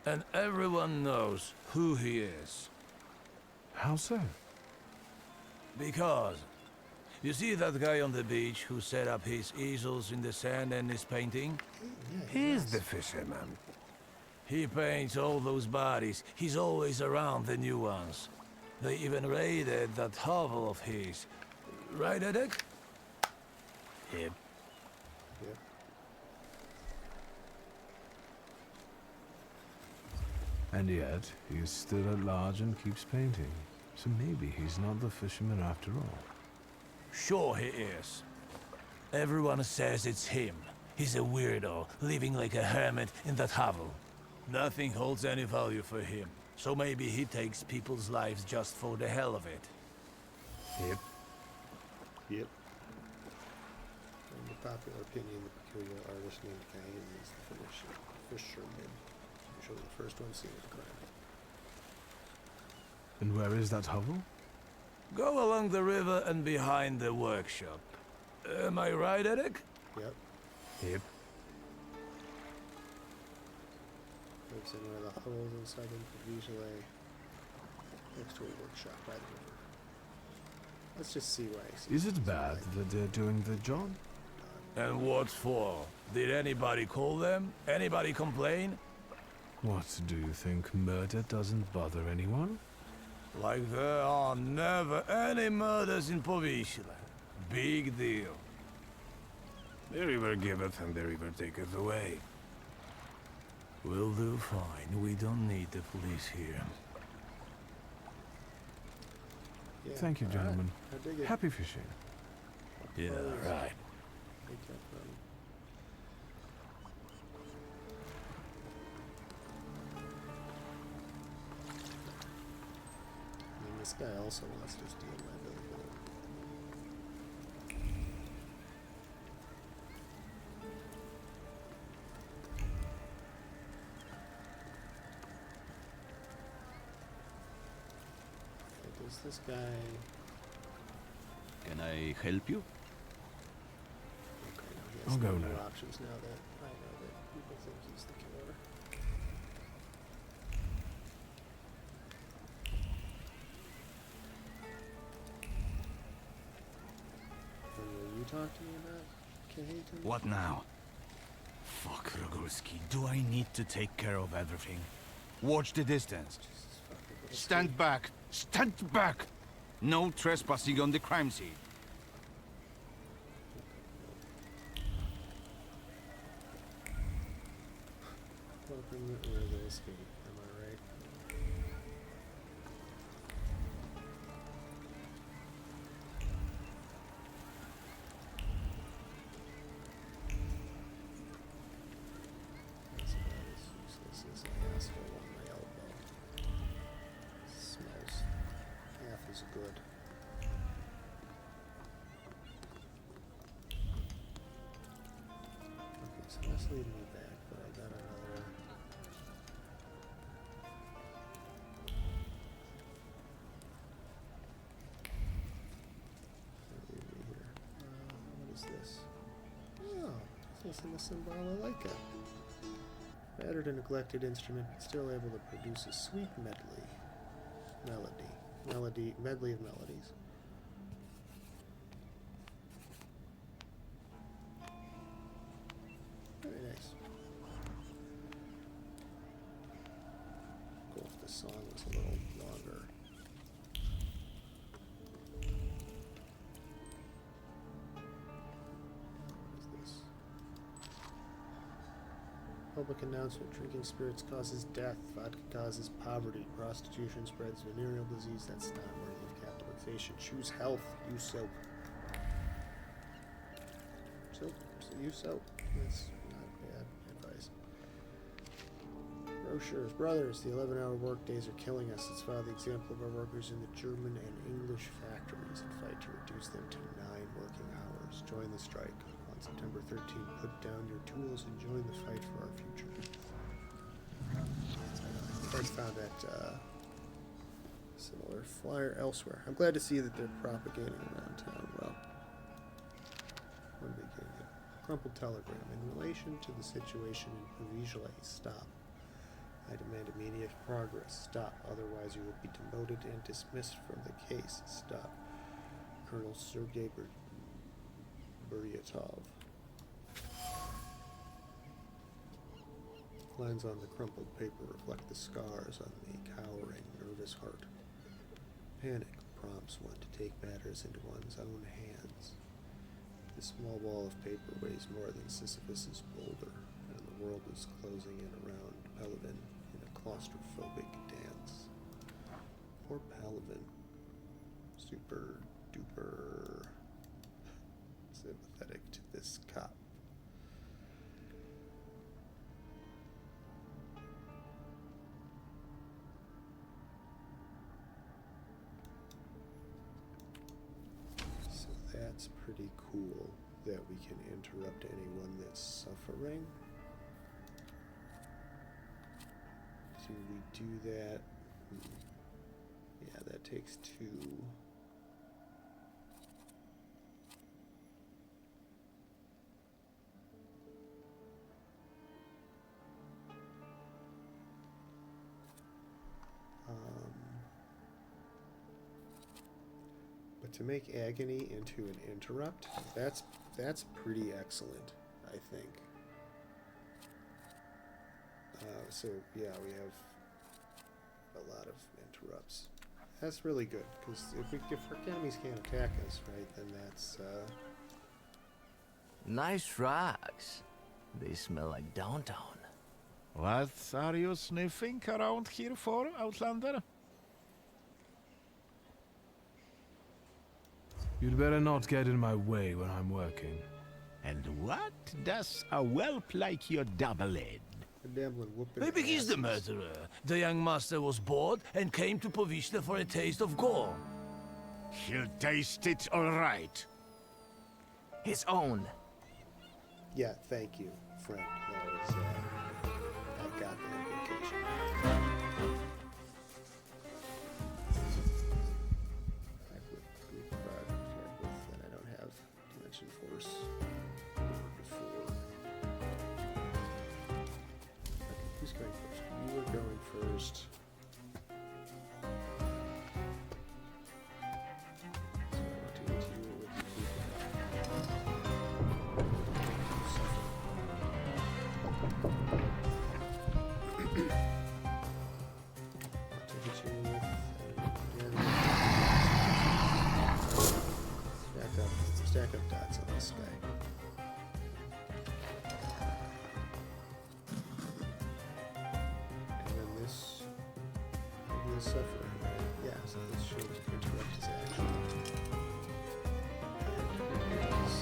And everyone knows who he is. How so? Because, you see that guy on the beach who set up his easels in the sand and is painting? He's the fisherman. He paints all those bodies. He's always around the new ones. They even raided that hovel of his. Right, Edek? Yep. Yep. And yet, he is still at large and keeps painting. So maybe he's not the fisherman after all. Sure he is. Everyone says it's him. He's a weirdo, living like a hermit in that hovel. Nothing holds any value for him. So maybe he takes people's lives just for the hell of it. Yep. Yep. In the popular opinion, the peculiar artist named Cain is the fisherman. Usually the first one seen at the ground. And where is that hovel? Go along the river and behind the workshop. Am I right, Edek? Yep. Yep. Lives in one of the hovels in southern Provinciale, next to a workshop by the river. Let's just see why I see. Is it bad that they're doing the job? And what for? Did anybody call them? Anybody complain? What, do you think murder doesn't bother anyone? Like there are never any murders in Provinciale. Big deal. The river giveth and the river taketh away. We'll do fine. We don't need the police here. Yeah, Thank you, gentlemen. I dig it. Happy fishing. Yeah, right. Take that from. I mean, this guy also wants to steal my village. Does this guy... Can I help you? Okay, no, he I'll has go no now. more options now that I know that people think he's the killer. And will you talk to me about Kahayton? What now? Fuck, Rogulski. Do I need to take care of everything? Watch the distance. Stand back! Stand back! No trespassing on the crime scene. Welcome to the escape, am I right? That's about as useless as an asshole on my elbow. Smells half as good. Okay, so that's leading me back, but I got another. What is this? Oh, it's in the Symbolica. Battered and neglected instrument, but still able to produce a sweet medley of melodies. Very nice. Cool if this song was a little longer. Public announcement: drinking spirits causes death, vodka causes poverty, prostitution spreads venereal disease that's not worthy of capitalization. Choose health, use soap. So use soap. That's not bad advice. Brochures. Brothers, the 11-hour work days are killing us. Let's follow the example of our workers in the German and English factories and fight to reduce them to 9 working hours. Join the strike. On September 13th, put down your tools and join the fight for our future. I found that similar flyer elsewhere. I'm glad to see that they're propagating around town. Well, one beginning. Crumpled telegram. In relation to the situation in Pavijale, stop. I demand immediate progress. Stop. Otherwise you will be demoted and dismissed from the case. Stop. Colonel Sergei Buryatov. Lines on the crumpled paper reflect the scars on the cowering, nervous heart. Panic prompts one to take matters into one's own hands. This small ball of paper weighs more than Sisyphus's boulder, and the world is closing in around Pelivan in a claustrophobic dance. Poor Pelivan. Super duper sympathetic to this cop. So that's pretty cool that we can interrupt anyone that's suffering. Do we do that? Yeah, that takes 2. But to make agony into an interrupt, that's pretty excellent, I think. So yeah, we have a lot of interrupts. That's really good, because if our enemies can't attack us, right, then that's Nice rocks. They smell like downtown. What are you sniffing around here for, Outlander? You'd better not get in my way when I'm working. And what does a whelp like your double-head? Maybe he's the murderer. The young master was bored and came to Povishta for a taste of gore. He'll taste it all right. His own. yeah. Thank you, friend. That was I got the implication. Then I don't have dimension force before. Okay, who's going first? You are going first. So I want to get you with the stack up dots on this guy. And then this is suffering, right? Yeah, so this should interrupt his action. And here it is.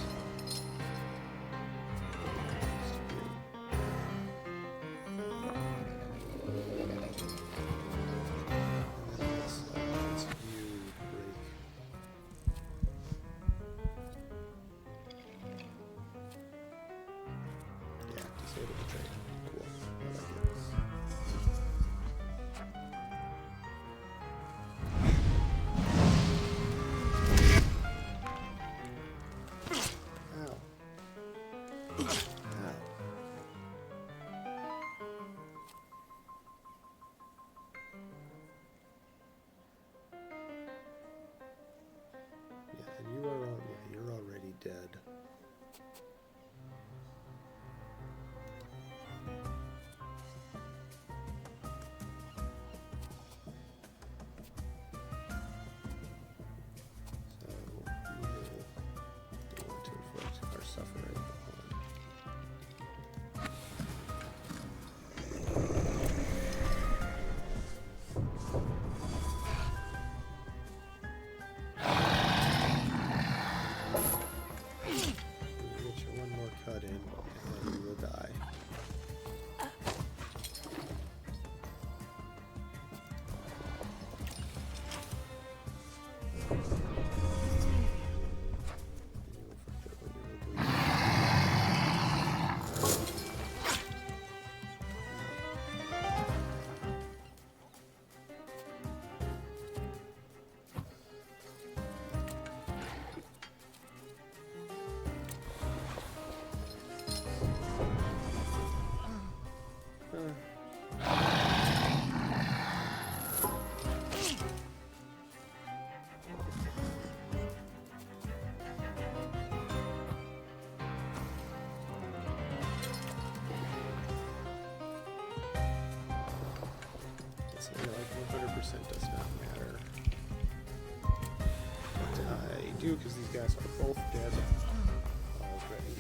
percent does not matter. But I do, because these guys are both dead already.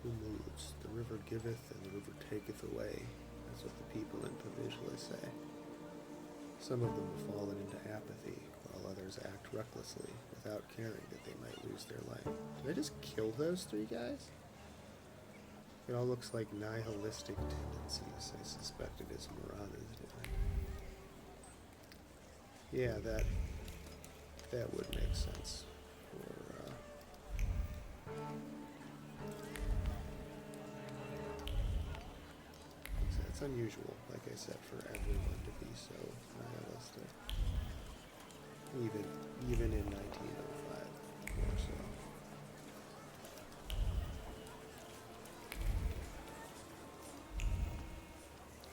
Who moves? The river giveth and the river taketh away. That's what the people in Provincially say. Some of them have fallen into apathy, while others act recklessly, without caring that they might lose their life. Did I just kill those three guys? It all looks like nihilistic tendencies. I suspect it is Murata's doing. Yeah, that would make sense for it's unusual, like I said, for everyone to be so nihilistic. Even in 1905, more so.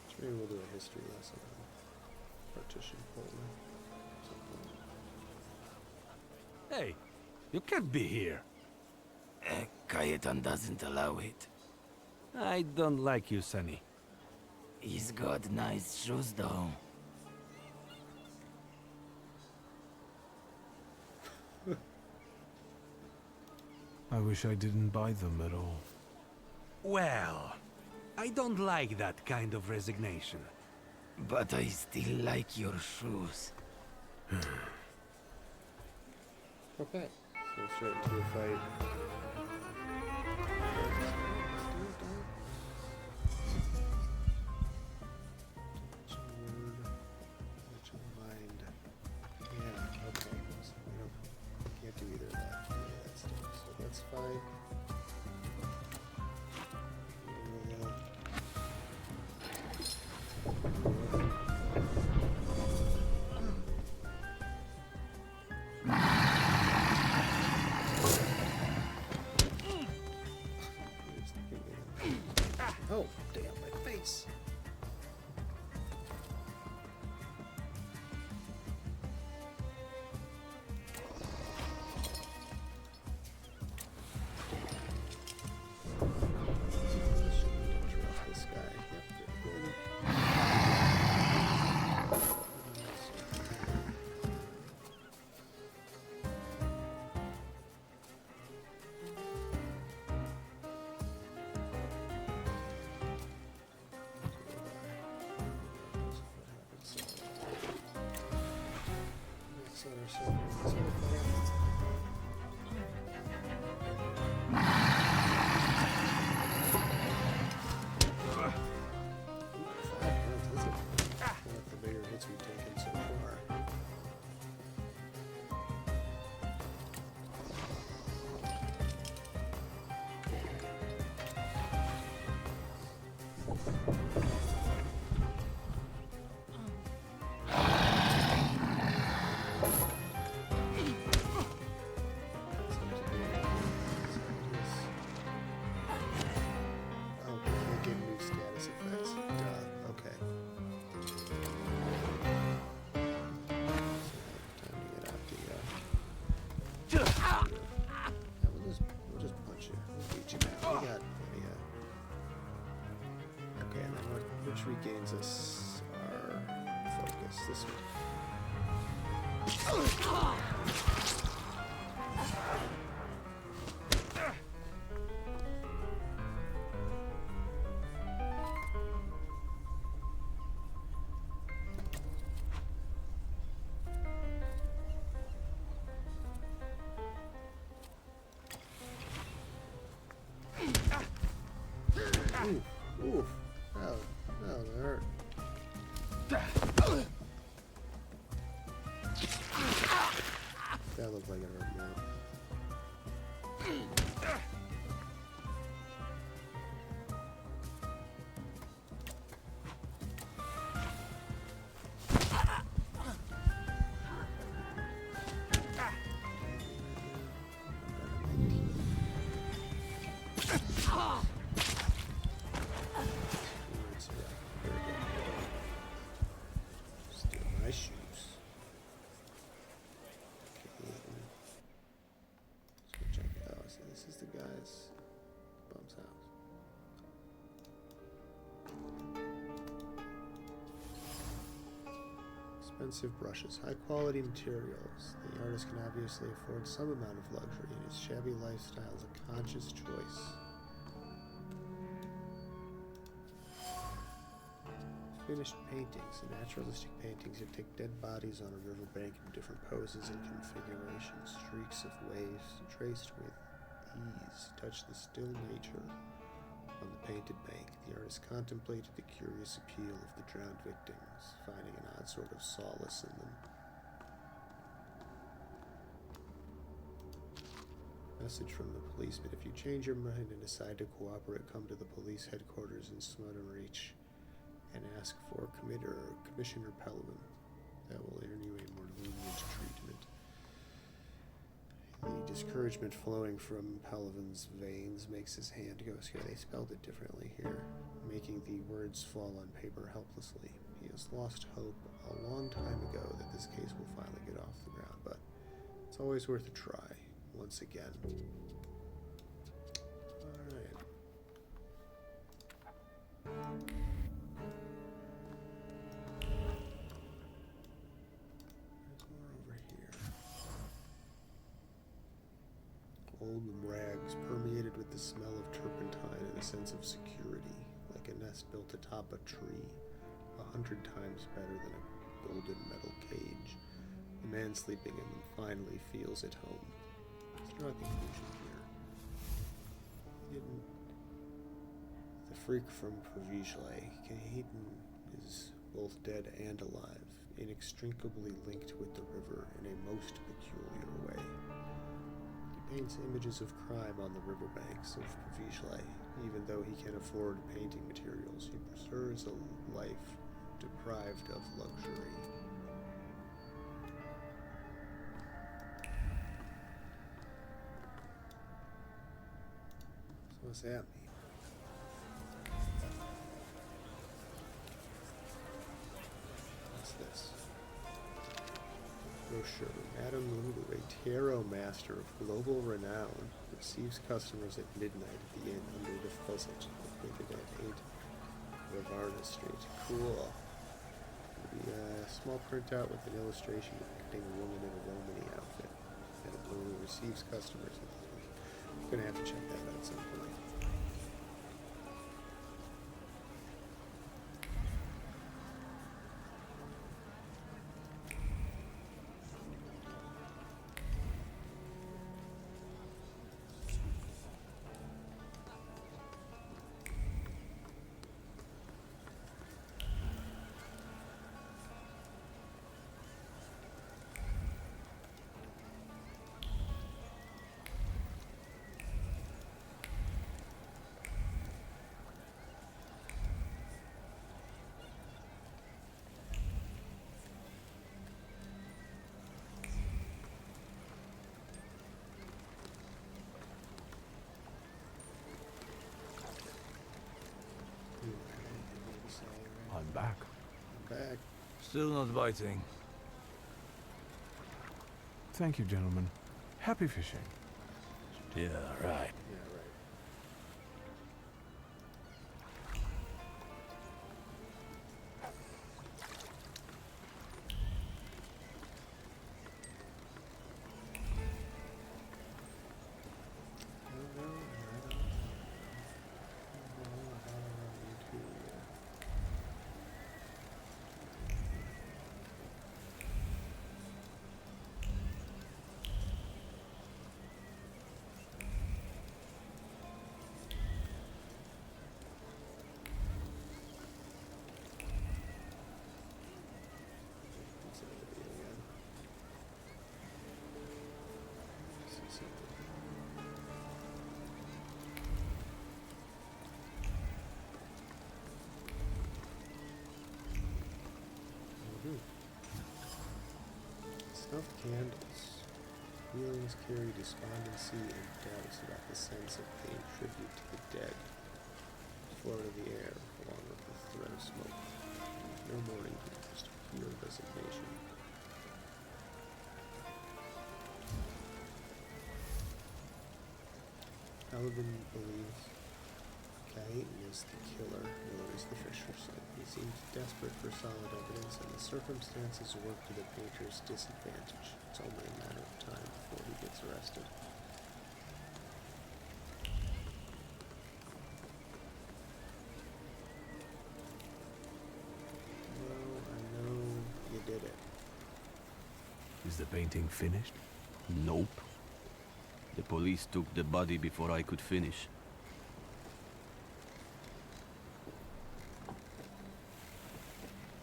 So maybe we'll do a history lesson on partition Poland. Hey, you can't be here. Cayetan doesn't allow it. I don't like you, Sonny. He's got nice shoes, though. I wish I didn't buy them at all. Well, I don't like that kind of resignation. But I still like your shoes. Okay, so straight into a fight. Yeah, okay. So we can't do either of that. That stuff. So that's fine. Oh, damn, my face. Interrupt this guy. Yep, good. The bigger hits we've taken so far. Oh, we can't get new status effects. Duh. Okay. Time to get out the. Yeah, we'll just punch you. We'll beat you now. We got plenty of. Okay, and then which regains us our focus. This one. Oof, oof. Oh, that hurt. That looked like it hurt more. Expensive brushes, high quality materials. The artist can obviously afford some amount of luxury, and his shabby lifestyle is a conscious choice. Finished paintings. The naturalistic paintings depict dead bodies on a riverbank in different poses and configurations. Streaks of waves traced with ease touch the still nature on the painted bank. The artist contemplated the curious appeal of the drowned victims, finding an odd sort of solace in them. Message from the policeman. If you change your mind and decide to cooperate, come to the police headquarters in Smudden Reach and ask for Commissioner Pelivan. That will earn you a more lenient treatment. The discouragement flowing from Pelivan's veins makes his hand go scared. They spelled it differently here, making the words fall on paper helplessly. He has lost hope a long time ago that this case will finally get off the ground, but it's always worth a try, once again. Alright. Old rags permeated with the smell of turpentine and a sense of security, like a nest built atop a tree, 100 times better than a golden metal cage. The man sleeping in them finally feels at home. Let's draw a conclusion here. The freak from Provigile, Cahaden, is both dead and alive, inextricably linked with the river in a most peculiar way. Paints images of crime on the riverbanks of Provigile. Even though he can afford painting materials, he preserves a life deprived of luxury. So what's that mean? What's this? Brochure. Madame Lulu, a tarot master of global renown, receives customers at midnight at the inn under the pheasant, located at 8 Ravarna Street. Cool. Maybe a small printout with an illustration depicting a woman in a Romany outfit. Madame Lulu receives customers at the inn. I'm gonna have to check that out at some point. I'm back. I'm back. Still not biting. Thank you, gentlemen. Happy fishing. Yeah, right. Snuffed candles. Feelings carry despondency and doubts about the sense of paying tribute to the dead. Float in the air, along with the threat of smoke. No mourning here, just pure resignation. Paladin believes Cain is the killer, Miller is the fisherson. He seemed desperate for solid evidence, and the circumstances work to the painter's disadvantage. It's only a matter of time before he gets arrested. Well, I know you did it. Is the painting finished? Nope. The police took the body before I could finish.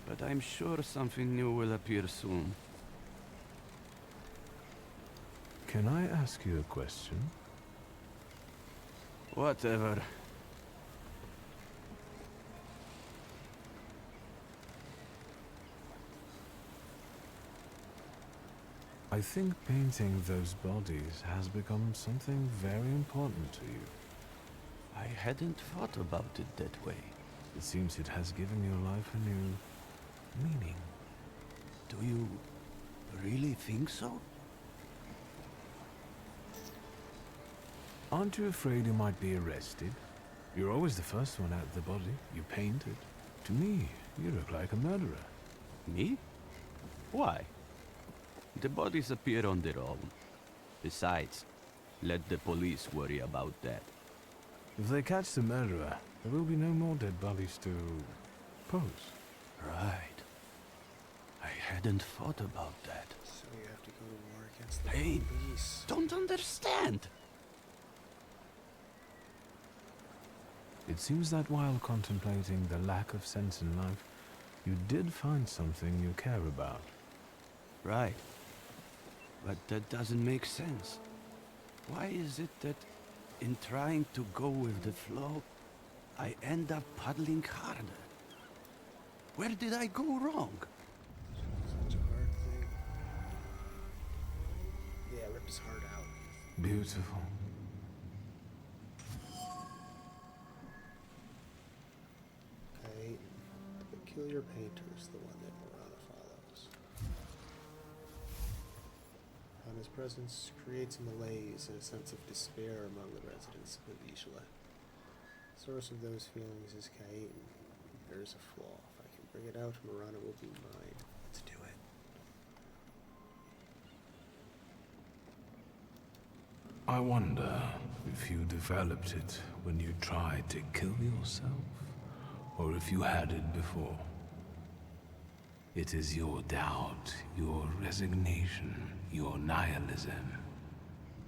But I'm sure something new will appear soon. Can I ask you a question? Whatever. I think painting those bodies has become something very important to you. I hadn't thought about it that way. It seems it has given your life a new meaning. Do you really think so? Aren't you afraid you might be arrested? You're always the first one at the body. You painted. To me, you look like a murderer. Me? Why? The bodies appear on their own. Besides, let the police worry about that. If they catch the murderer, there will be no more dead bodies to pose. Right. I hadn't thought about that. So you have to go to war against the Hey, police. don't understand. It seems that while contemplating the lack of sense in life, you did find something you care about. Right. But that doesn't make sense. Why is it that in trying to go with the flow, I end up paddling harder? Where did I go wrong? Such a hard thing. Yeah, rip his heart out. Beautiful. Okay, the peculiar painter is the one that Morana follows. And his presence creates a malaise and a sense of despair among the residents of Vizsla. The source of those feelings is Cain. There's a flaw. If I can bring it out, Morana will be mine. Let's do it. I wonder if you developed it when you tried to kill yourself, or if you had it before. It is your doubt, your resignation, your nihilism.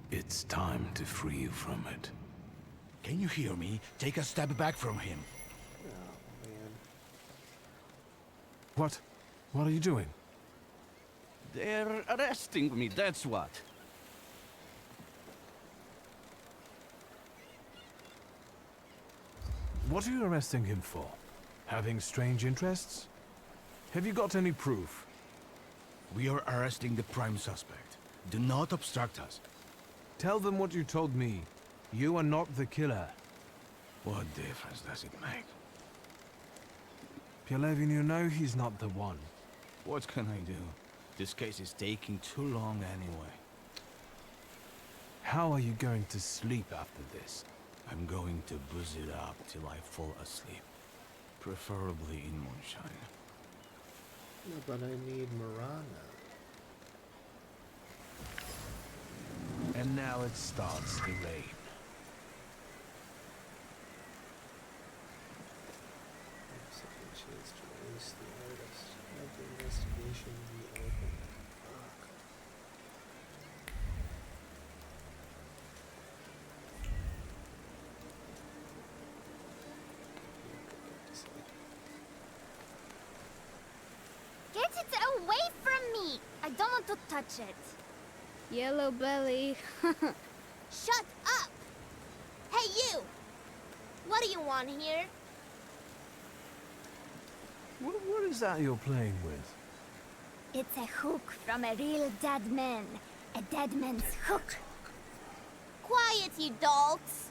It's time to free you from it. Can you hear me? Take a step back from him. Oh, man. What? What are you doing? They're arresting me, that's what. What are you arresting him for? Having strange interests? Have you got any proof? We are arresting the prime suspect. Do not obstruct us. Tell them what you told me. You are not the killer. What difference does it make? Pielevin, you know he's not the one. What can I do? This case is taking too long anyway. How are you going to sleep after this? I'm going to booze it up till I fall asleep. Preferably in moonshine. No, but I need Morana. And now it starts to rain. Second chance to release the artist. Have the investigation reopened. Fuck. Get it away from me! I don't want to touch it. Yellow belly. Shut up! Hey, you! What do you want here? What is that you're playing with? It's a hook from a real dead man. A dead man's hook. Quiet, you dogs!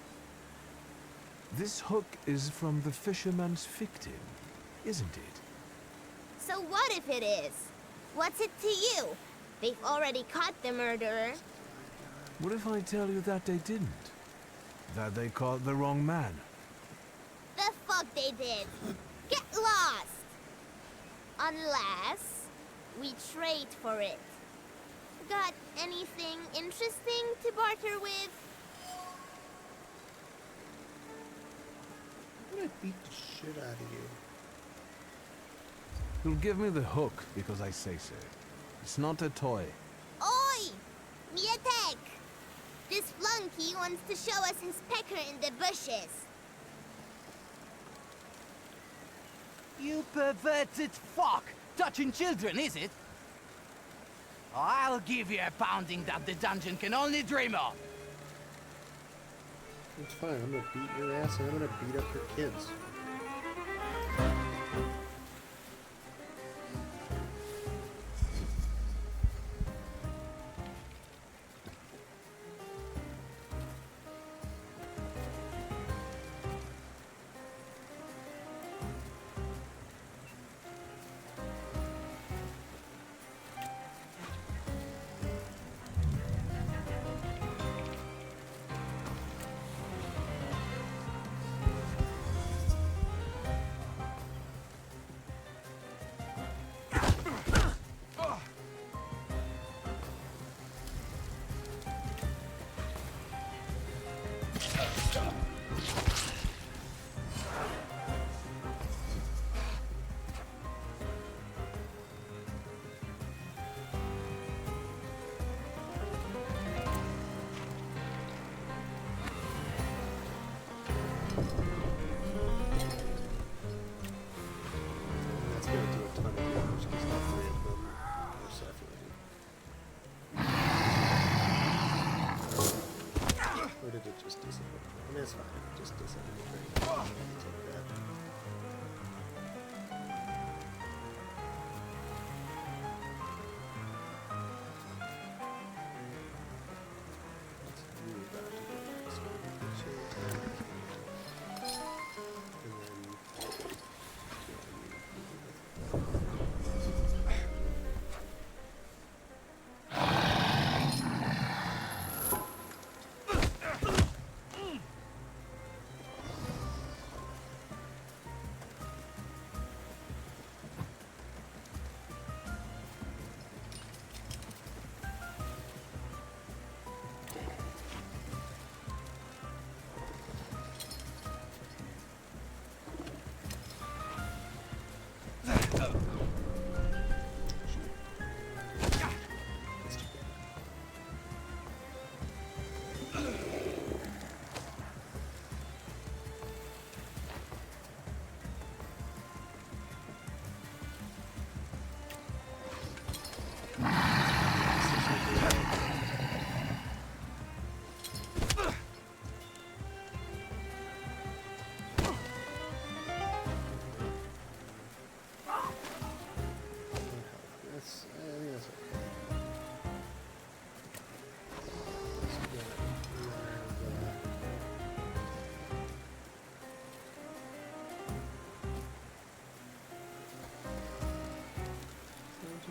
This hook is from the fisherman's victim, isn't it? So what if it is? What's it to you? They've already caught the murderer. What if I tell you that they didn't? That they caught the wrong man? they did. Get lost! Unless we trade for it. Got anything interesting to barter with? I'm gonna beat the shit out of you. You'll give me the hook because I say so. It's not a toy. Oi! Mietek! This flunky wants to show us his pecker in the bushes. You perverted fuck! Touching children, is it? I'll give you a pounding that the dungeon can only dream of. It's fine. I'm gonna beat your ass and I'm gonna beat up your kids. That's gonna do a ton of damage because all three of them are suffering. Or did it just disappear? I mean, it's fine. It just disappeared. Take that. What's you about to do next?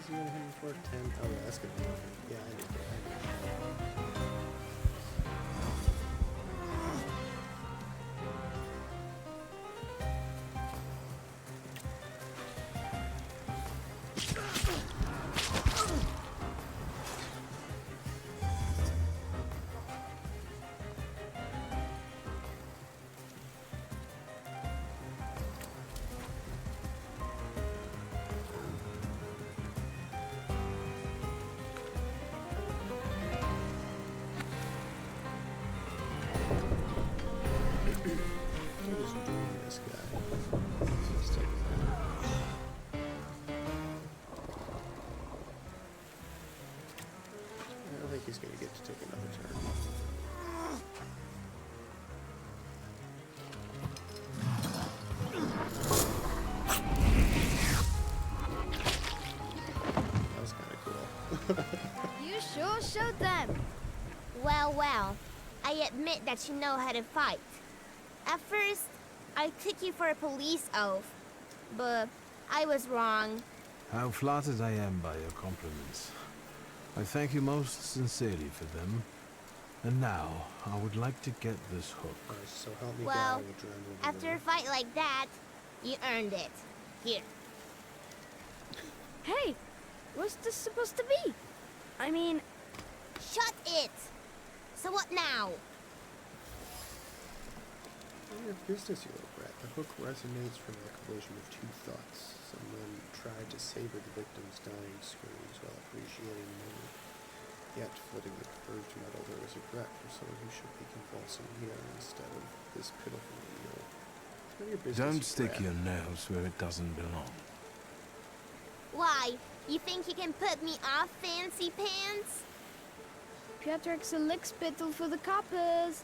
You gonna hit him for 10? Oh yeah, that's gonna be okay. Yeah, I need that. What is doing this guy? Let's take I don't think he's gonna get to take another turn. That was kind of cool. You sure showed them. Well, well. I admit that you know how to fight. At first, I took you for a police oaf, but I was wrong. How flattered I am by your compliments. I thank you most sincerely for them. And now, I would like to get this hook. So help me Well, God, after a fight like that, You earned it. Here. Hey, what's this supposed to be? I mean... Shut it! So what now? None of your business, you little brat. The hook resonates from the collision of two thoughts. Someone tried to savor the victim's dying screams while appreciating the moment. Yet, footing the curved metal, there was regret for someone who should be convulsing here instead of this pitiful meal. None of your business, Don't you stick brat. your nose where it doesn't belong. Why? You think you can put me off, fancy pants? Piotr's a lick spittle for the coppers.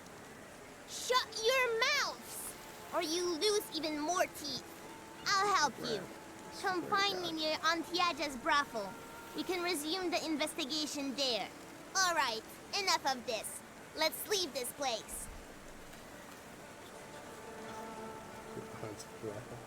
Shut your mouths! Or you lose even more teeth. I'll help you. Come find me near Antiaja's brothel. We can resume the investigation there. Alright, enough of this. Let's leave this place. Hans brothel.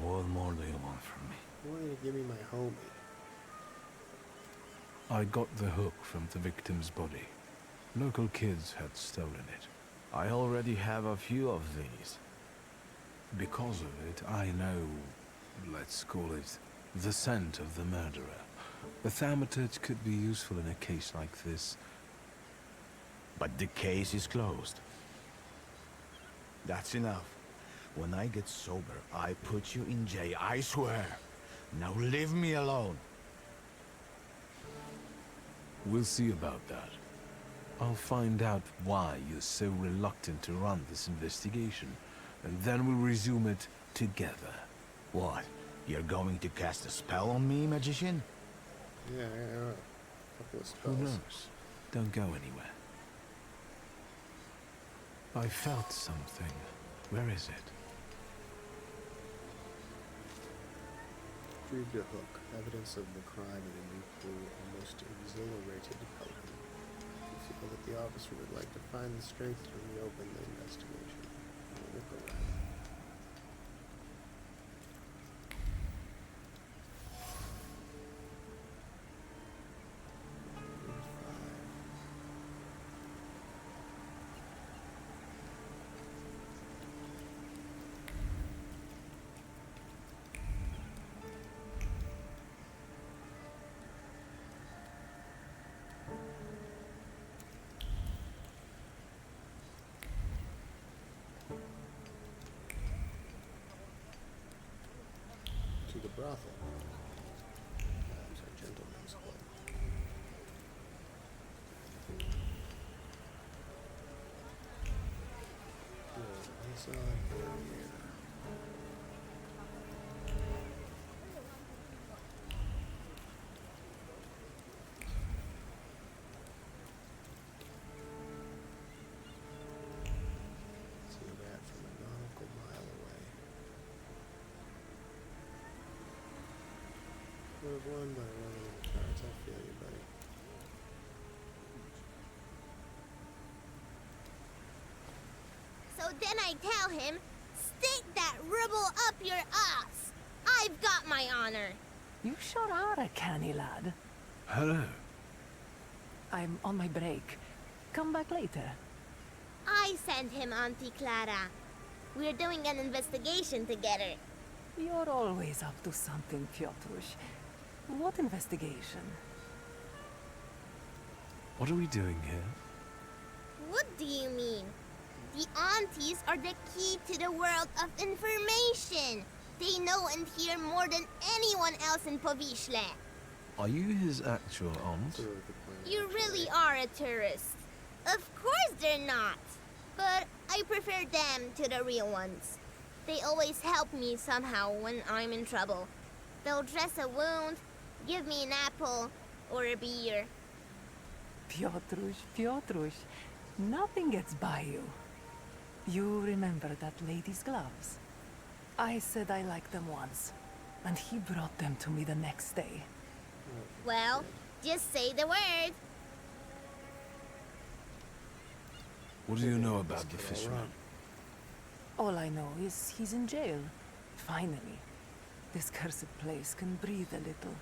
What more do you want from me? I want you to give me my homie. I got the hook from the victim's body. Local kids had stolen it. I already have a few of these. Because of it, I know, let's call it, the scent of the murderer. The Thaumaturge could be useful in a case like this. But the case is closed. That's enough. When I get sober, I put you in jail, I swear. Now leave me alone. We'll see about that. I'll find out why you're so reluctant to run this investigation, and then we'll resume it together. What? You're going to cast a spell on me, magician? Yeah, a couple of spells. Who knows? Don't go anywhere. I felt something. Where is it? Retrieve the hook. Evidence of the crime in a new clue, almost exhilarated Pelican. You feel that the officer would like to find the strength to reopen the investigation. Look around. To the brothel. That's our gentleman's club. What's on here? See that from a nautical mile away. Would have won, but I wasn't in the cards. I feel you, buddy. So then I tell him, stick that rubble up your ass. I've got my honor. You sure are a canny lad. Hello. I'm on my break. Come back later. I sent him, Auntie Clara. We're doing an investigation together. You're always up to something, Piotrush. What investigation? What are we doing here? What do you mean? The aunties are the key to the world of information. They know and hear more than anyone else in Povishle. Are you his actual aunt? You really are a tourist. Of course they're not. But I prefer them to the real ones. They always help me somehow when I'm in trouble. They'll dress a wound, give me an apple, or a beer. Piotrush, Piotrush, nothing gets by you. You remember that lady's gloves? I said I liked them once, and he brought them to me the next day. Well, just say the word. What do you know about the fisherman? All I know is he's in jail. Finally. This cursed place can breathe a little.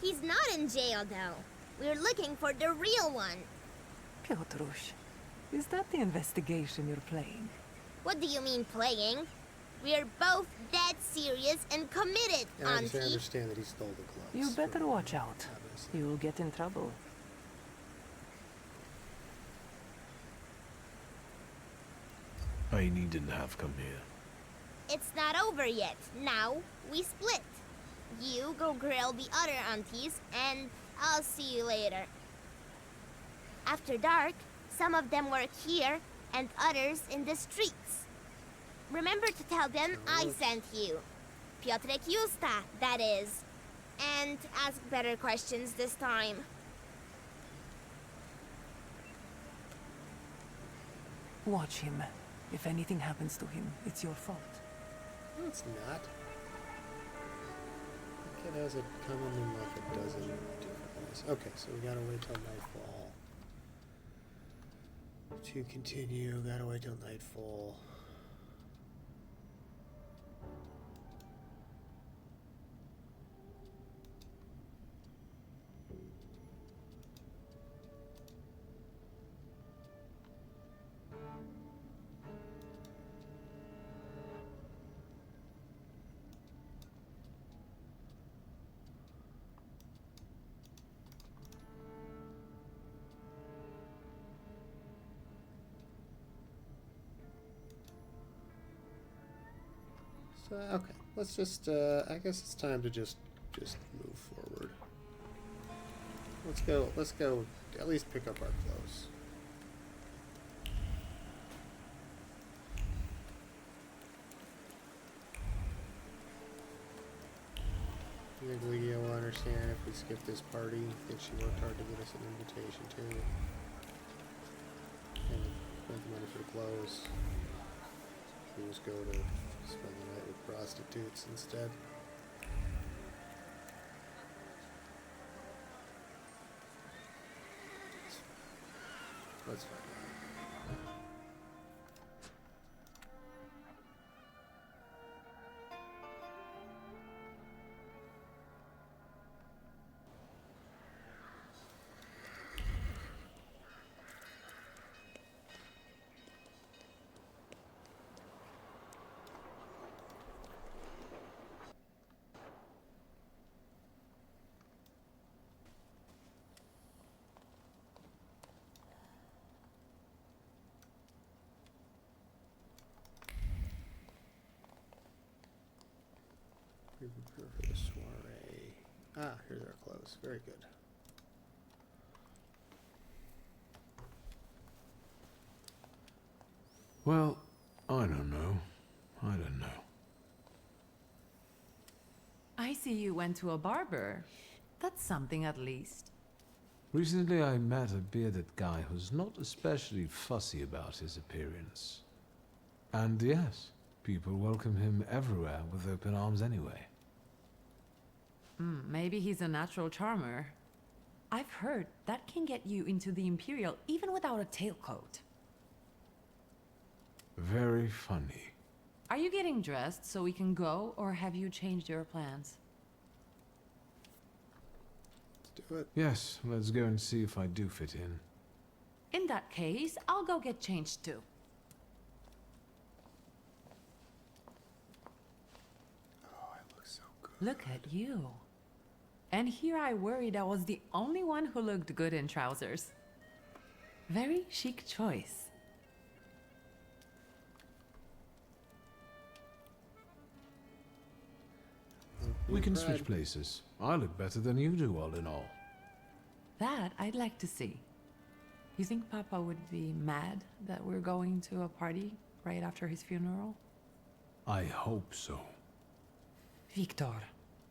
He's not in jail, though. We're looking for the real one. Piotrush, is that the investigation you're playing? What do you mean, playing? We're both dead serious and committed, And I Auntie. understand that he stole the gloves. You better watch out. You'll get in trouble. I needn't have come here. It's not over yet. Now, we split. You go grill the other aunties, and I'll see you later. After dark, some of them work here, and others in the streets. Remember to tell them I sent you. Piotrek Justa, that is. And ask better questions this time. Watch him. If anything happens to him, it's your fault. No, it's not. The kid has it coming in like a dozen different ways. Okay, so we gotta wait till nightfall. To continue, gotta wait till nightfall. Okay, let's just, I guess it's time to just move forward. Let's go, at least pick up our clothes. I think Legia will understand if we skip this party. I think she worked hard to get us an invitation too. And spent the money for the clothes. We just go to spend the night with prostitutes instead. That's fine. We prepare for the soiree. Ah, here's our clothes. Very good. Well, I don't know. I don't know. I see you went to a barber. That's something at least. Recently I met a bearded guy who's not especially fussy about his appearance. And yes, people welcome him everywhere with open arms anyway. Maybe he's a natural charmer. I've heard that can get you into the Imperial even without a tailcoat. Very funny. Are you getting dressed so we can go, or have you changed your plans? Let's do it. Yes, let's go and see if I do fit in. In that case, I'll go get changed too. Oh, I look so good. Look at you. And here I worried I was the only one who looked good in trousers. Very chic choice. We can switch places. I look better than you do, all in all. That I'd like to see. You think Papa would be mad that we're going to a party right after his funeral? I hope so. Victor.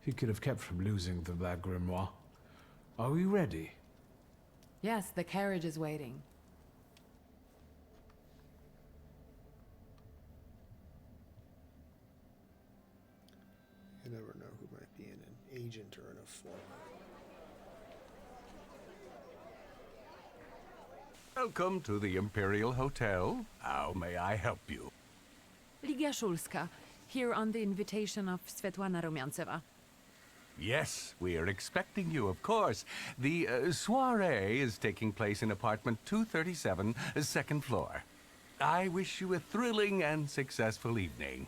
He could have kept from losing the Black Grimoire. Are we ready? Yes, the carriage is waiting. never know who might be an agent or an informer. Welcome to the Imperial Hotel. How may I help you? Ligia Shulska, here on the invitation of Svetlana Rumyantseva. Yes, we are expecting you, of course. The soiree is taking place in apartment 237, second floor. I wish you a thrilling and successful evening.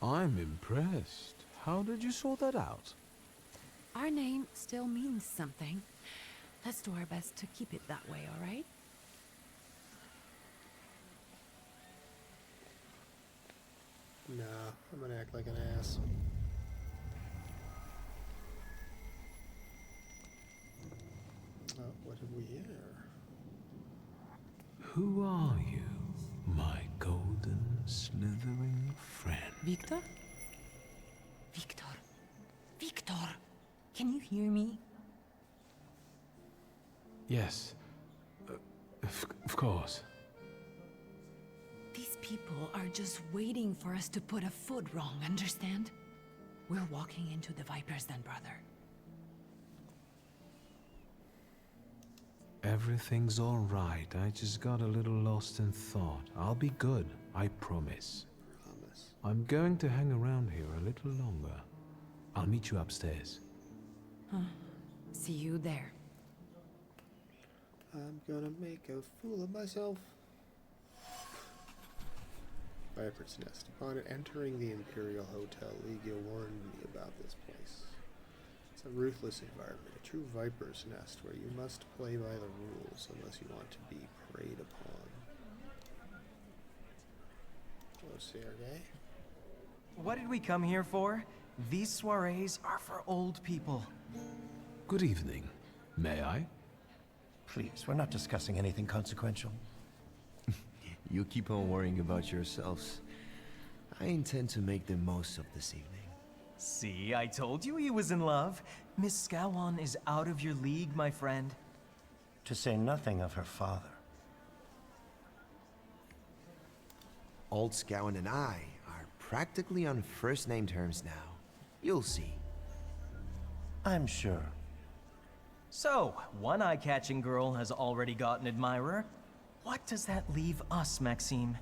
I'm impressed. How did you sort that out? Our name still means something. Let's do our best to keep it that way, all right? Nah, I'm gonna act like an ass. What have we here? Who are you, my golden slithering friend? Victor? Victor. Victor! Can you hear me? Yes. Of course. These people are just waiting for us to put a foot wrong, understand? We're walking into the Viper's Den, brother. Everything's all right. I just got a little lost in thought. I'll be good, I promise. I'm going to hang around here a little longer. I'll meet you upstairs. Huh. See you there. I'm gonna make a fool of myself. Viper's Nest. Upon entering the Imperial Hotel, Ligia warned me about this place. It's a ruthless environment, a true Viper's Nest, where you must play by the rules unless you want to be preyed upon. Hello, Sergei. What did we come here for? These soirees are for old people. Good evening. May I? Please, we're not discussing anything consequential. You keep on worrying about yourselves. I intend to make the most of this evening. See, I told you he was in love. Miss Scowan is out of your league, my friend. To say nothing of her father. Old Scowan and I are practically on first-name terms now. You'll see. I'm sure. So, one eye-catching girl has already got an admirer. What does that leave us, Maxime?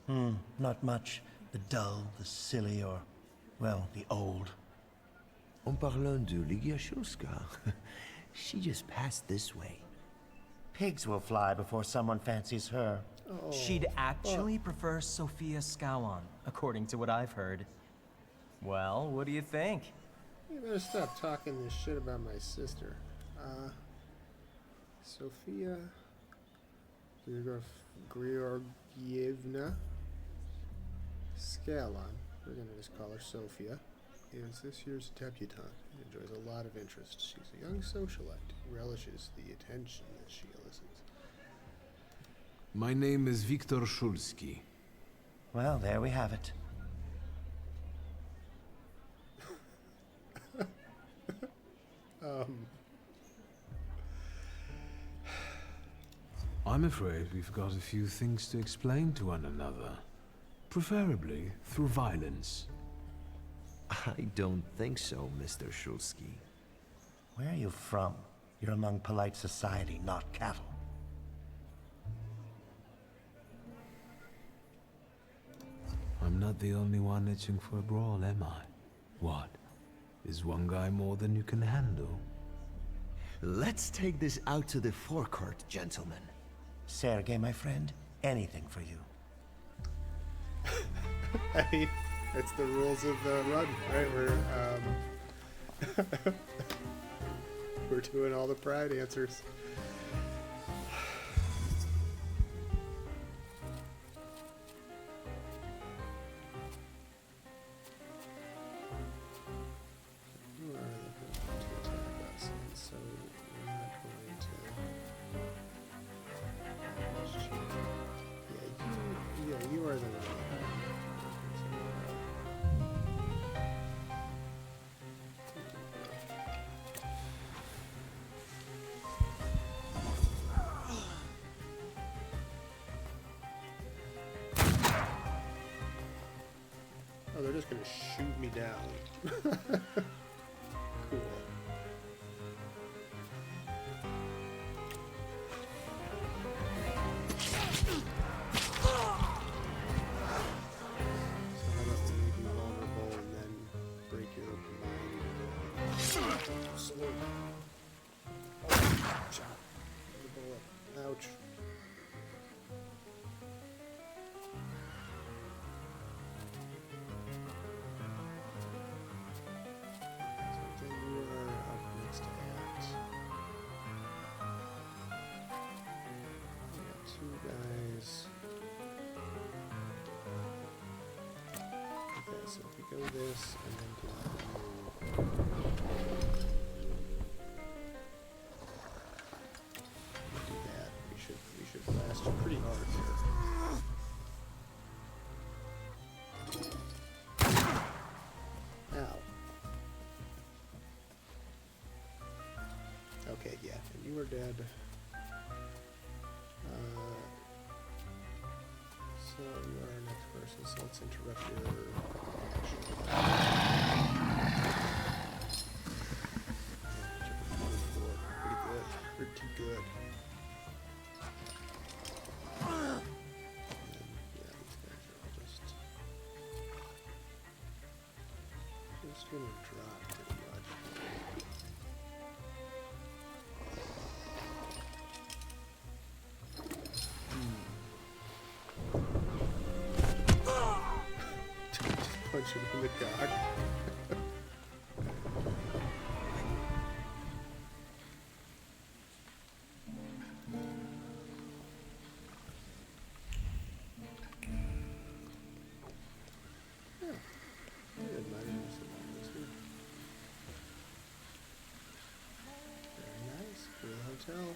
Not much. The dull, the silly, or, well, the old. En parlant de Ligia Shulska, she just passed this way. Pigs will fly before someone fancies her. She'd actually prefer Sophia Scowan, according to what I've heard. Well, what do you think? You better stop talking this shit about my sister. Sophia Georgievna Scalon, we're gonna just call her Sophia, is this year's debutante and enjoys a lot of interest. She's a young socialite who relishes the attention that she elicits. My name is Viktor Shulski. Well, there we have it. I'm afraid we've got a few things to explain to one another. Preferably through violence. I don't think so, Mr. Shulski. Where are you from? You're among polite society, not cattle. I'm not the only one itching for a brawl, am I? What? Is one guy more than you can handle? Let's take this out to the forecourt, gentlemen. Sergei, my friend, anything for you. I mean, it's the rules of the run, right? We're doing all the pride answers. You are looking to attack us, and so we're not going to. Yeah, you are the one. Cool. So how about we make you vulnerable and then break your open mind? Slow. Shot. The bullet. Ouch. So then you are up next to Axe. We got two guys. Okay, so if we go this and then do that, we should blast you pretty hard here. Ow. Okay, yeah, and you are dead. So you are our next person, so let's interrupt your action. Pretty good. Pretty good. And then, yeah, these guys are all just gonna drop pretty much. Just punch him in the cock. Yeah. Good, my name is Thaumaturge. Very nice. Cool hotel.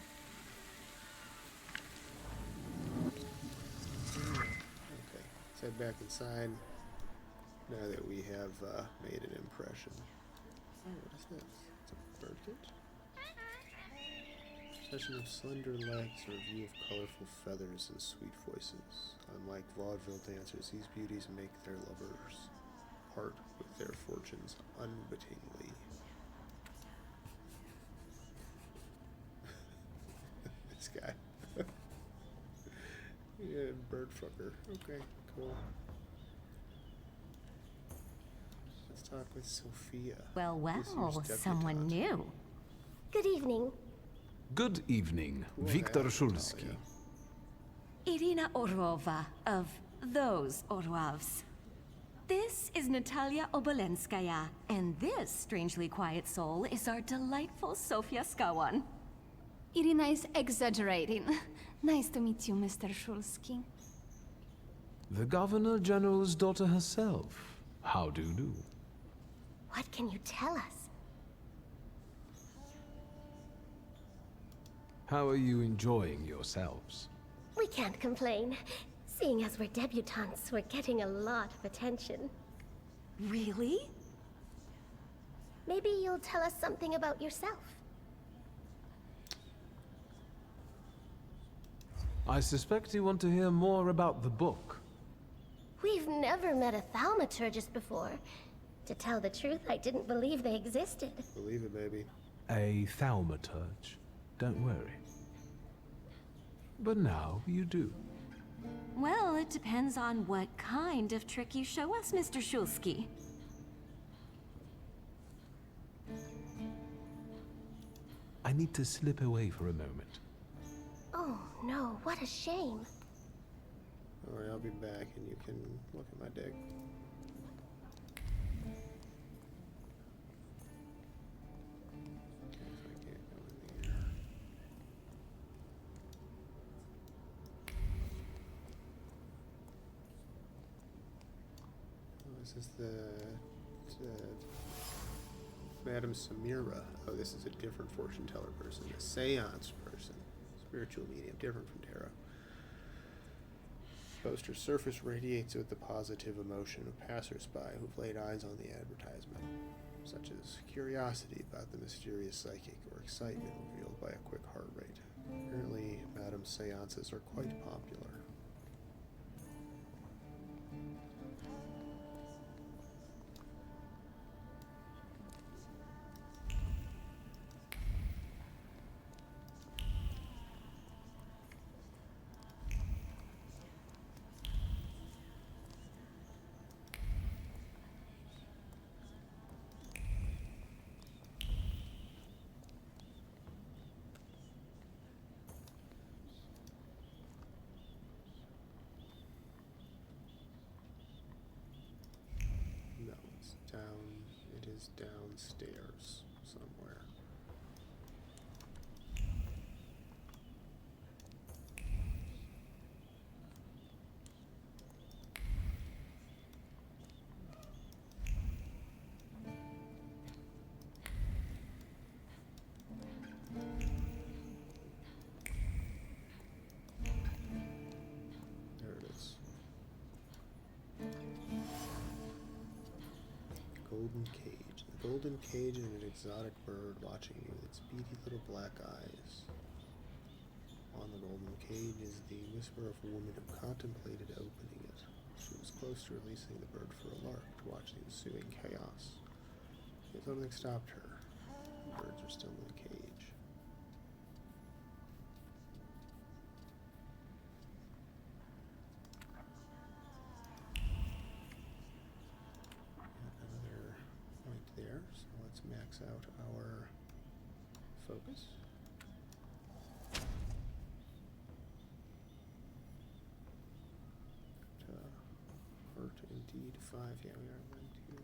Okay, let's head back inside now that we have made an impression. Oh, what is this? It's a birdcage? Session of slender legs or view of colorful feathers and sweet voices. Unlike vaudeville dancers, these beauties make their lovers part with their fortunes unwittingly. This guy. Yeah, bird fucker. Okay, cool. Let's talk with Sophia. Well, this year's well, debutante. someone new. Good evening. Good evening, Cool Viktor hat, Szulski. Natalia. Irina Orlova of those Orlovs. This is Natalia Obolenskaya, and this strangely quiet soul is our delightful Sofia Skawan. Irina is exaggerating. Nice to meet you, Mr. Szulski. The Governor General's daughter herself. How do you do? What can you tell us? How are you enjoying yourselves? We can't complain. Seeing as we're debutantes, we're getting a lot of attention. Really? Maybe you'll tell us something about yourself. I suspect you want to hear more about the book. We've never met a thaumaturgist before. To tell the truth, I didn't believe they existed. Believe it, baby. A Thaumaturge. Don't worry. But now you do. Well, it depends on what kind of trick you show us, Mr. Szulski. I need to slip away for a moment. Oh no, what a shame. Alright, I'll be back and you can look at my dick. Okay, if I can't go in there. Oh, this is the Madame Samira. Oh, this is a different fortune teller person, a seance person. Spiritual medium, different from tarot. Poster's surface radiates with the positive emotion of passersby who've laid eyes on the advertisement, such as curiosity about the mysterious psychic or excitement revealed by a quick heart rate. Apparently, Madame's seances are quite popular. is downstairs somewhere. There it is. Golden cage. The golden cage is an exotic bird watching you with its beady little black eyes. On the golden cage is the whisper of a woman who contemplated opening it. She was close to releasing the bird for a lark to watch the ensuing chaos. Yet something stopped her. The birds are still in the cage. Another point there, so let's max out our focus. Hurt indeed 5, yeah, we are going to.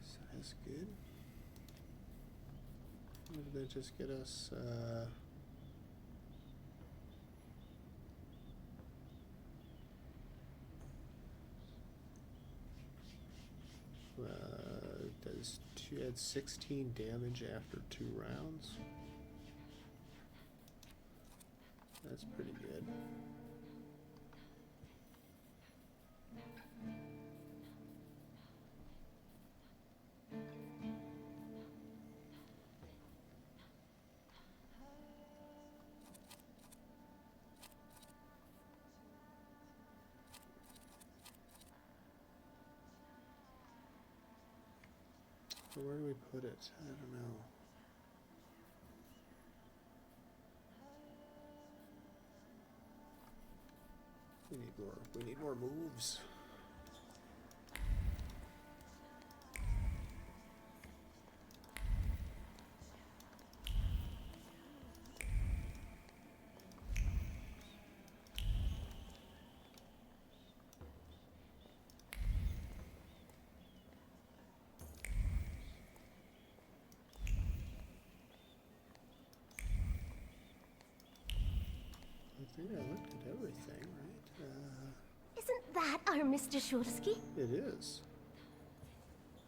So that's good. What did that just get us? Does add 16 damage after 2 rounds. That's pretty good. So where do we put it? I don't know. We need more moves. I think I looked at everything, right? Isn't that our Mr. Shulsky? It is.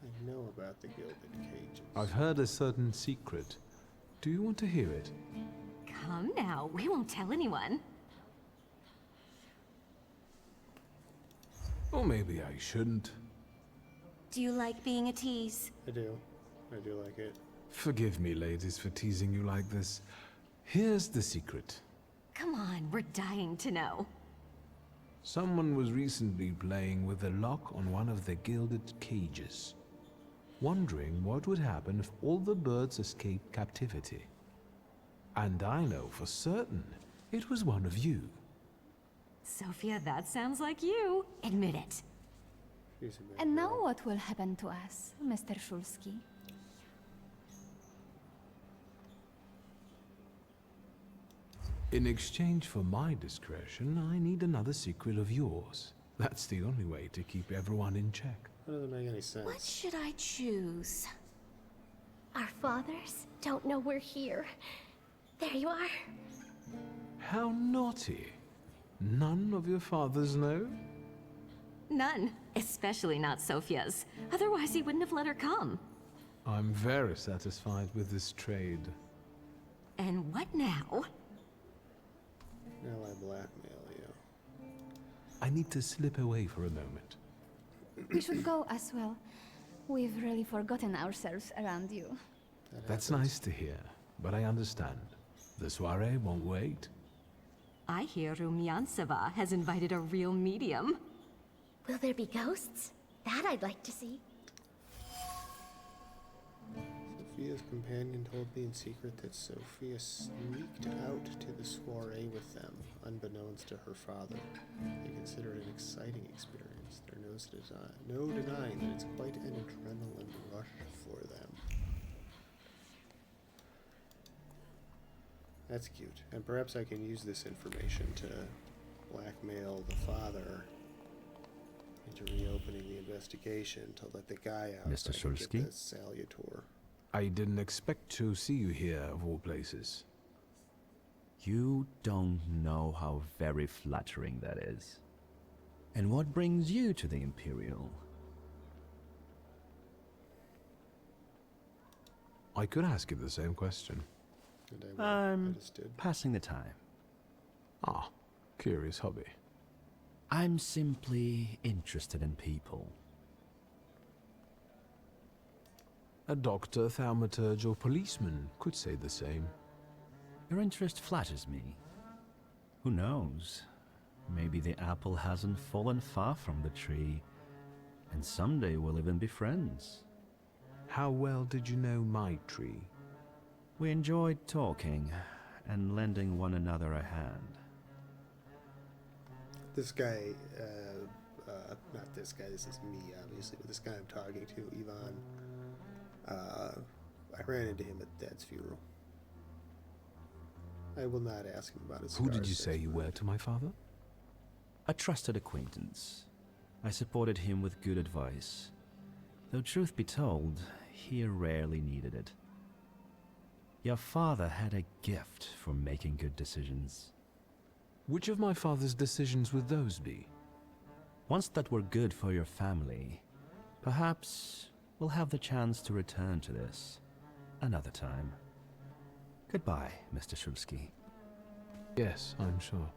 I know about the gilded cages. I've heard a certain secret. Do you want to hear it? Come now, we won't tell anyone. Or maybe I shouldn't. Do you like being a tease? I do. I do like it. Forgive me, ladies, for teasing you like this. Here's the secret. Come on, we're dying to know. Someone was recently playing with the lock on one of the gilded cages, wondering what would happen if all the birds escaped captivity. And I know for certain it was one of you. Sophia, that sounds like you. Admit it. And now what will happen to us, Mr. Shulsky? In exchange for my discretion, I need another secret of yours. That's the only way to keep everyone in check. That doesn't make any sense. What should I choose? Our fathers don't know we're here. There you are. How naughty. None of your fathers know? None. Especially not Sophia's. Otherwise, he wouldn't have let her come. I'm very satisfied with this trade. And what now? Now I blackmail you. I need to slip away for a moment. We should go as well. We've really forgotten ourselves around you. That's nice to hear, but I understand. The soiree won't wait. I hear Rumyanseva has invited a real medium. Will there be ghosts? That I'd like to see. Sophia's companion told me in secret that Sophia sneaked out to the soiree with them, unbeknownst to her father. They consider it an exciting experience. There's no denying that it's quite an adrenaline rush for them. That's cute. And perhaps I can use this information to blackmail the father into reopening the investigation to let the guy out. Mr. So I can get Shulsky? the Salutor. I didn't expect to see you here, of all places. You don't know how very flattering that is. And what brings you to the Imperial? I could ask you the same question. And I'm understood. passing the time. Ah, curious hobby. I'm simply interested in people. A doctor, thaumaturge, or policeman could say the same. Your interest flatters me. Who knows? Maybe the apple hasn't fallen far from the tree, and someday we'll even be friends. How well did you know my tree? We enjoyed talking and lending one another a hand. This guy, not this guy, this is me, obviously, but this guy I'm talking to, Ivan, I ran into him at Dad's funeral. I will not ask him about his Who did you scars, say you were to my father? A trusted acquaintance. I supported him with good advice. Though truth be told, he rarely needed it. Your father had a gift for making good decisions. Which of my father's decisions would those be? Ones that were good for your family. Perhaps we'll have the chance to return to this another time. Goodbye, Mr. Shulsky. Yes, I'm sure.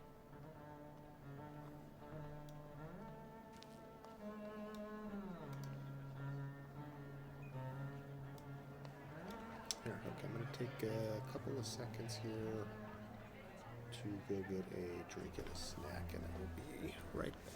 Here, okay, I'm going to take a couple of seconds here to go get a drink and a snack, and I will be right back.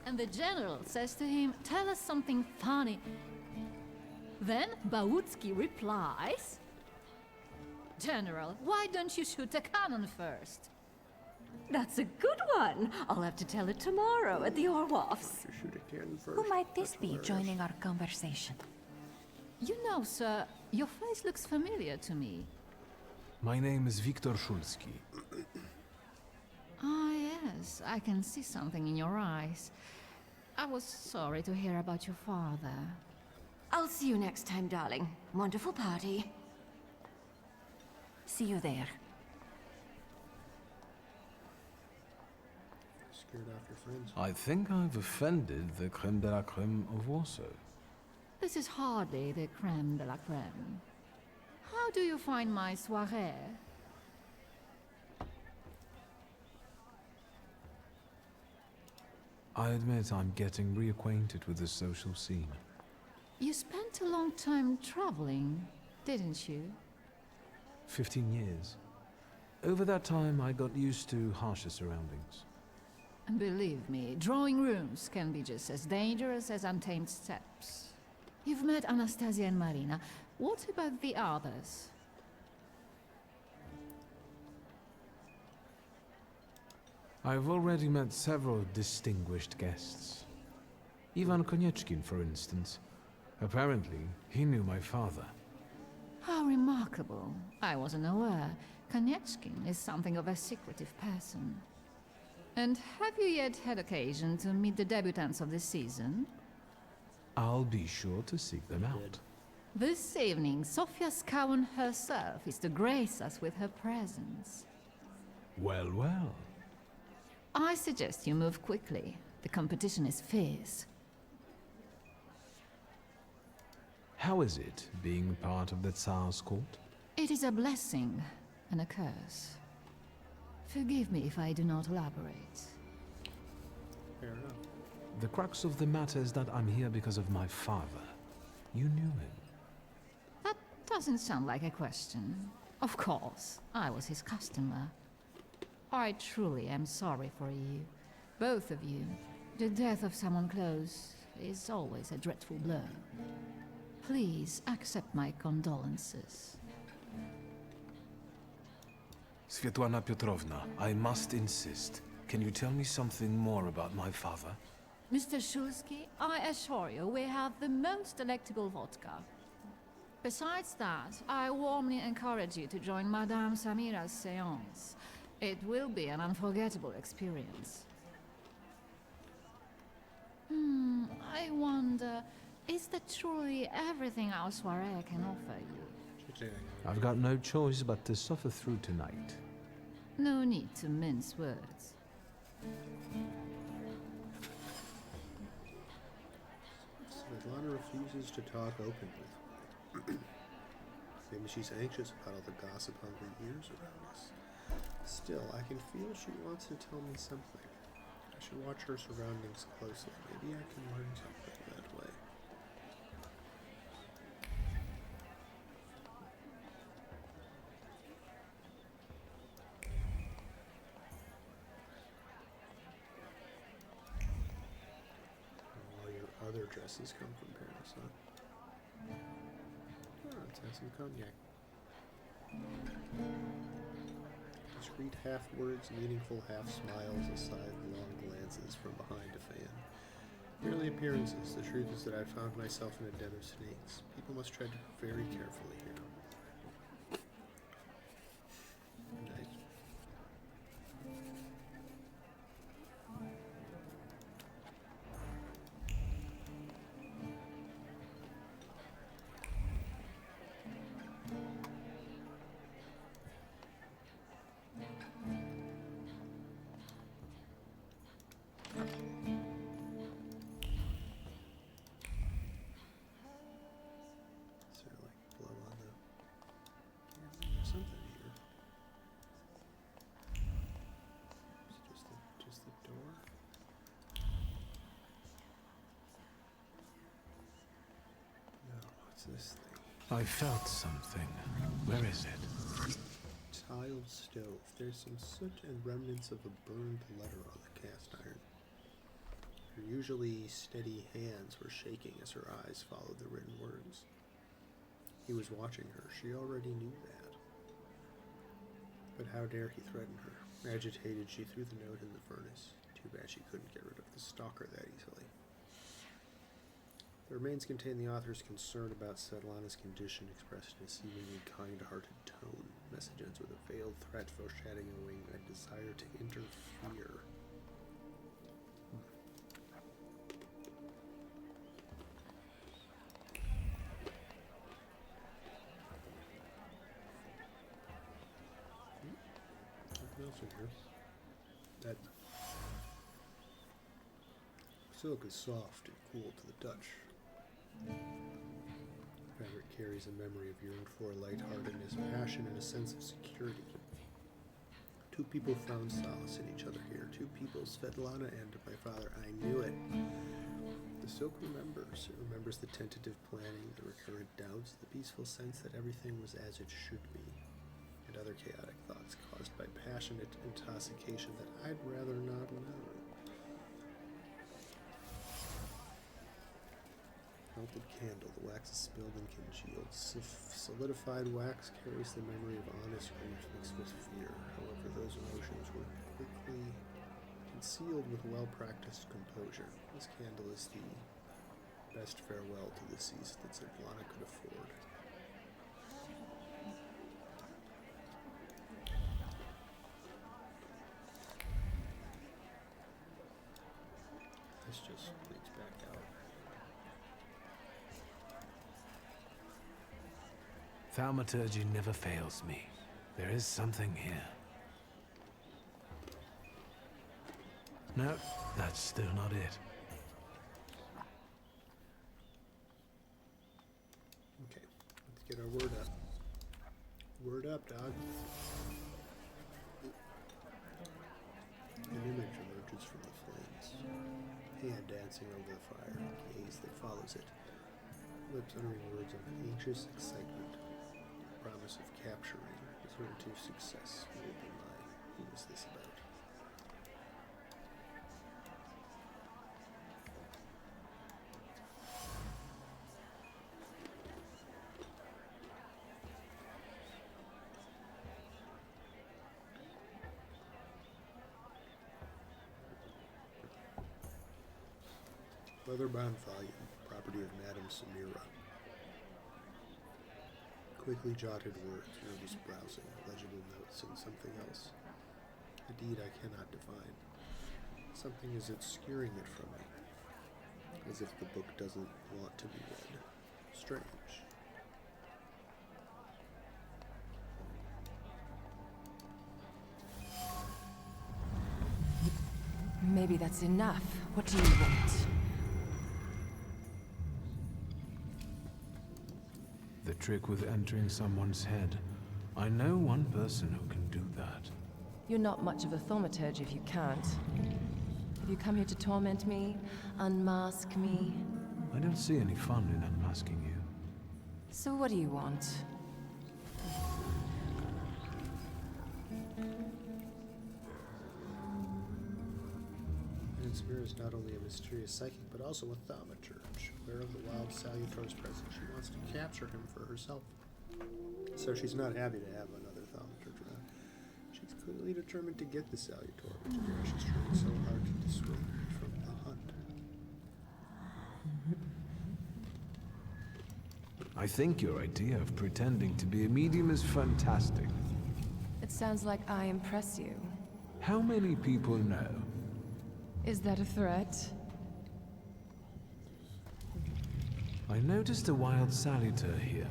And the general says to him, "Tell us something funny." Then Bautsky replies, "General, why don't you shoot a cannon first?" That's a good one. I'll have to tell it tomorrow at the Orwoffs. Who might this be joining our conversation? You know, sir, your face looks familiar to me. My name is Viktor Shulsky. Ah, yes, I can see something in your eyes. I was sorry to hear about your father. I'll see you next time, darling. Wonderful party. See you there. Scared off your friends. I think I've offended the creme de la creme of Warsaw. This is hardly the creme de la creme. How do you find my soirée? I admit I'm getting reacquainted with the social scene. You spent a long time traveling, didn't you? 15 years. Over that time, I got used to harsher surroundings. And believe me, drawing rooms can be just as dangerous as untamed steppes. You've met Anastasia and Marina. What about the others? I've already met several distinguished guests. Ivan Konieczkin, for instance. Apparently, he knew my father. How remarkable. I wasn't aware. Konieczkin is something of a secretive person. And have you yet had occasion to meet the debutants of this season? I'll be sure to seek them out. This evening, Sofia Skowan herself is to grace us with her presence. Well, well. I suggest you move quickly. The competition is fierce. How is it, being part of the Tsar's court? It is a blessing and a curse. Forgive me if I do not elaborate. Fair enough. The crux of the matter is that I'm here because of my father. You knew him. That doesn't sound like a question. Of course, I was his customer. I truly am sorry for you, both of you. The death of someone close is always a dreadful blow. Please accept my condolences. Svetlana Petrovna, I must insist. Can you tell me something more about my father? Mr. Shulsky, I assure you we have the most delectable vodka. Besides that, I warmly encourage you to join Madame Samira's séance. It will be an unforgettable experience. I wonder, is that truly everything our soiree can offer you? I've got no choice but to suffer through tonight. No need to mince words. Svetlana refuses to talk openly. Maybe she's anxious about all the gossip-hungry ears around us. Still, I can feel she wants to tell me something. I should watch her surroundings closely. Maybe I can learn something that way. All your other dresses come from Paris, huh? Oh, let's have some cognac. Discreet half words, meaningful half smiles, aside long glances from behind a fan. Merely appearances. The truth is that I found myself in a den of snakes. People must tread very carefully here. Nice. Something here. Is it just the door? No, what's this thing? I felt something. Where is it? Tiled stove. There's some soot and remnants of a burned letter on the cast iron. Her usually steady hands were shaking as her eyes followed the written words. He was watching her. She already knew that. But how dare he threaten her? Agitated, she threw the note in the furnace. Too bad she couldn't get rid of the stalker that easily. The remains contain the author's concern about Svetlana's condition expressed in a seemingly kind-hearted tone. Message ends with a veiled threat foreshadowing a desire to interfere. Something else in here. That silk is soft and cool to the touch. Fabric carries a memory of yearned-for lightheartedness, passion, and a sense of security. Two people found solace in each other here. Two people, Svetlana and my father. I knew it. The silk remembers. It remembers the tentative planning, the recurrent doubts, the peaceful sense that everything was as it should be, and other chaotic thoughts caused by passionate intoxication that I'd rather not know. Melted candle. The wax is spilled and congealed. Solidified wax carries the memory of honest grief mixed with fear. However, those emotions were quickly concealed with well-practiced composure. This candle is the best farewell to the deceased that Svetlana could afford. This just leads back out. Thaumaturge never fails me. There is something here. No, that's still not it. Okay, let's get our word up. Word up, dog. An image emerges from the flames, hand dancing over the fire, gaze that follows it, lips uttering words of anxious excitement, promise of capturing, assertive success. What will be mine? Who is this about? Leather-bound volume, property of Madame Samira. Quickly jotted words, nervous browsing, legible notes, and something else. A deed I cannot define. Something is obscuring it from me, as if the book doesn't want to be read. Strange. Maybe that's enough. What do you want? The trick with entering someone's head. I know one person who can do that. You're not much of a thaumaturge if you can't. Have you come here to torment me? Unmask me? I don't see any fun in unmasking you. So what do you want? Samira is not only a mysterious psychic, but also a thaumaturge. Aware of the wild Salutor's presence, she wants to capture him for herself. So she's not happy to have another thaumaturge around. She's clearly determined to get the Salutor, which is why she's trying so hard to dissuade me from the hunt. I think your idea of pretending to be a medium is fantastic. It sounds like I impress you. How many people know? Is that a threat? I noticed a wild Salutor here.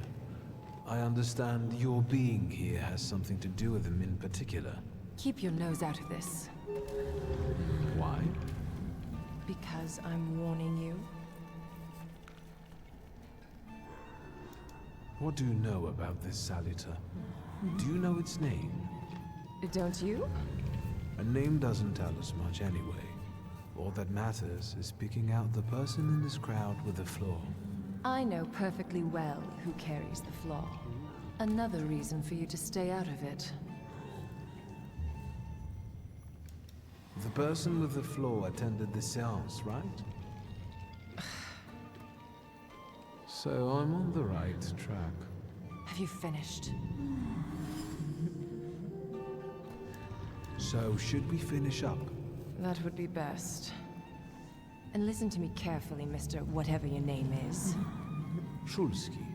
I understand your being here has something to do with him in particular. Keep your nose out of this. Why? Because I'm warning you. What do you know about this Salutor? Do you know its name? Don't you? A name doesn't tell us much anyway. All that matters is picking out the person in this crowd with the flaw. I know perfectly well who carries the flaw. Another reason for you to stay out of it. The person with the flaw attended the seance, right? So I'm on the right track. Have you finished? So should we finish up? That would be best. And listen to me carefully, Mr. Whatever your name is. Shulski,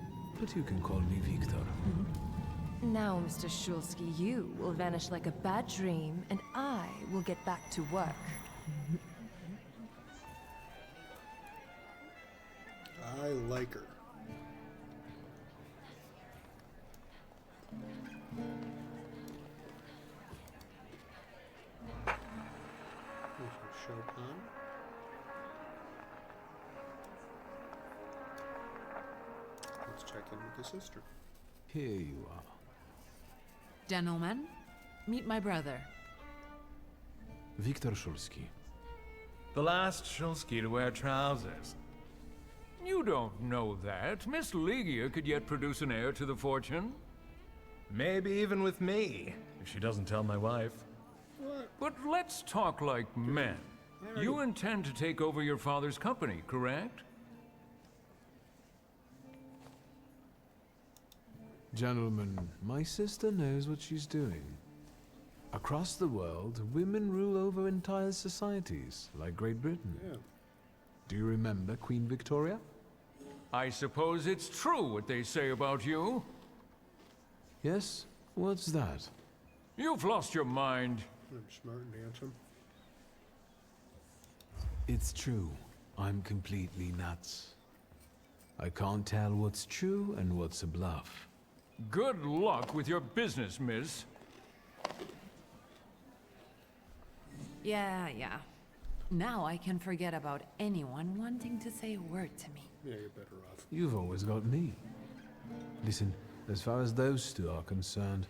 but you can call me Victor. Now, Mr. Shulski, you will vanish like a bad dream, and I will get back to work. I like her. Chopin. Let's check in with the sister. Here you are. Gentlemen, meet my brother. Victor Shulski. The last Shulski to wear trousers. You don't know that. Miss Ligia could yet produce an heir to the fortune. Maybe even with me, if she doesn't tell my wife. What? But let's talk like men. You intend to take over your father's company, correct? Gentlemen, my sister knows what she's doing. Across the world, women rule over entire societies, like Great Britain. Yeah. Do you remember Queen Victoria? I suppose it's true what they say about you. Yes? What's that? You've lost your mind. I'm smart and handsome. It's true. I'm completely nuts. I can't tell what's true and what's a bluff. Good luck with your business, miss. Yeah. Now I can forget about anyone wanting to say a word to me. Yeah, you're better off. You've always got me. Listen, as far as those two are concerned,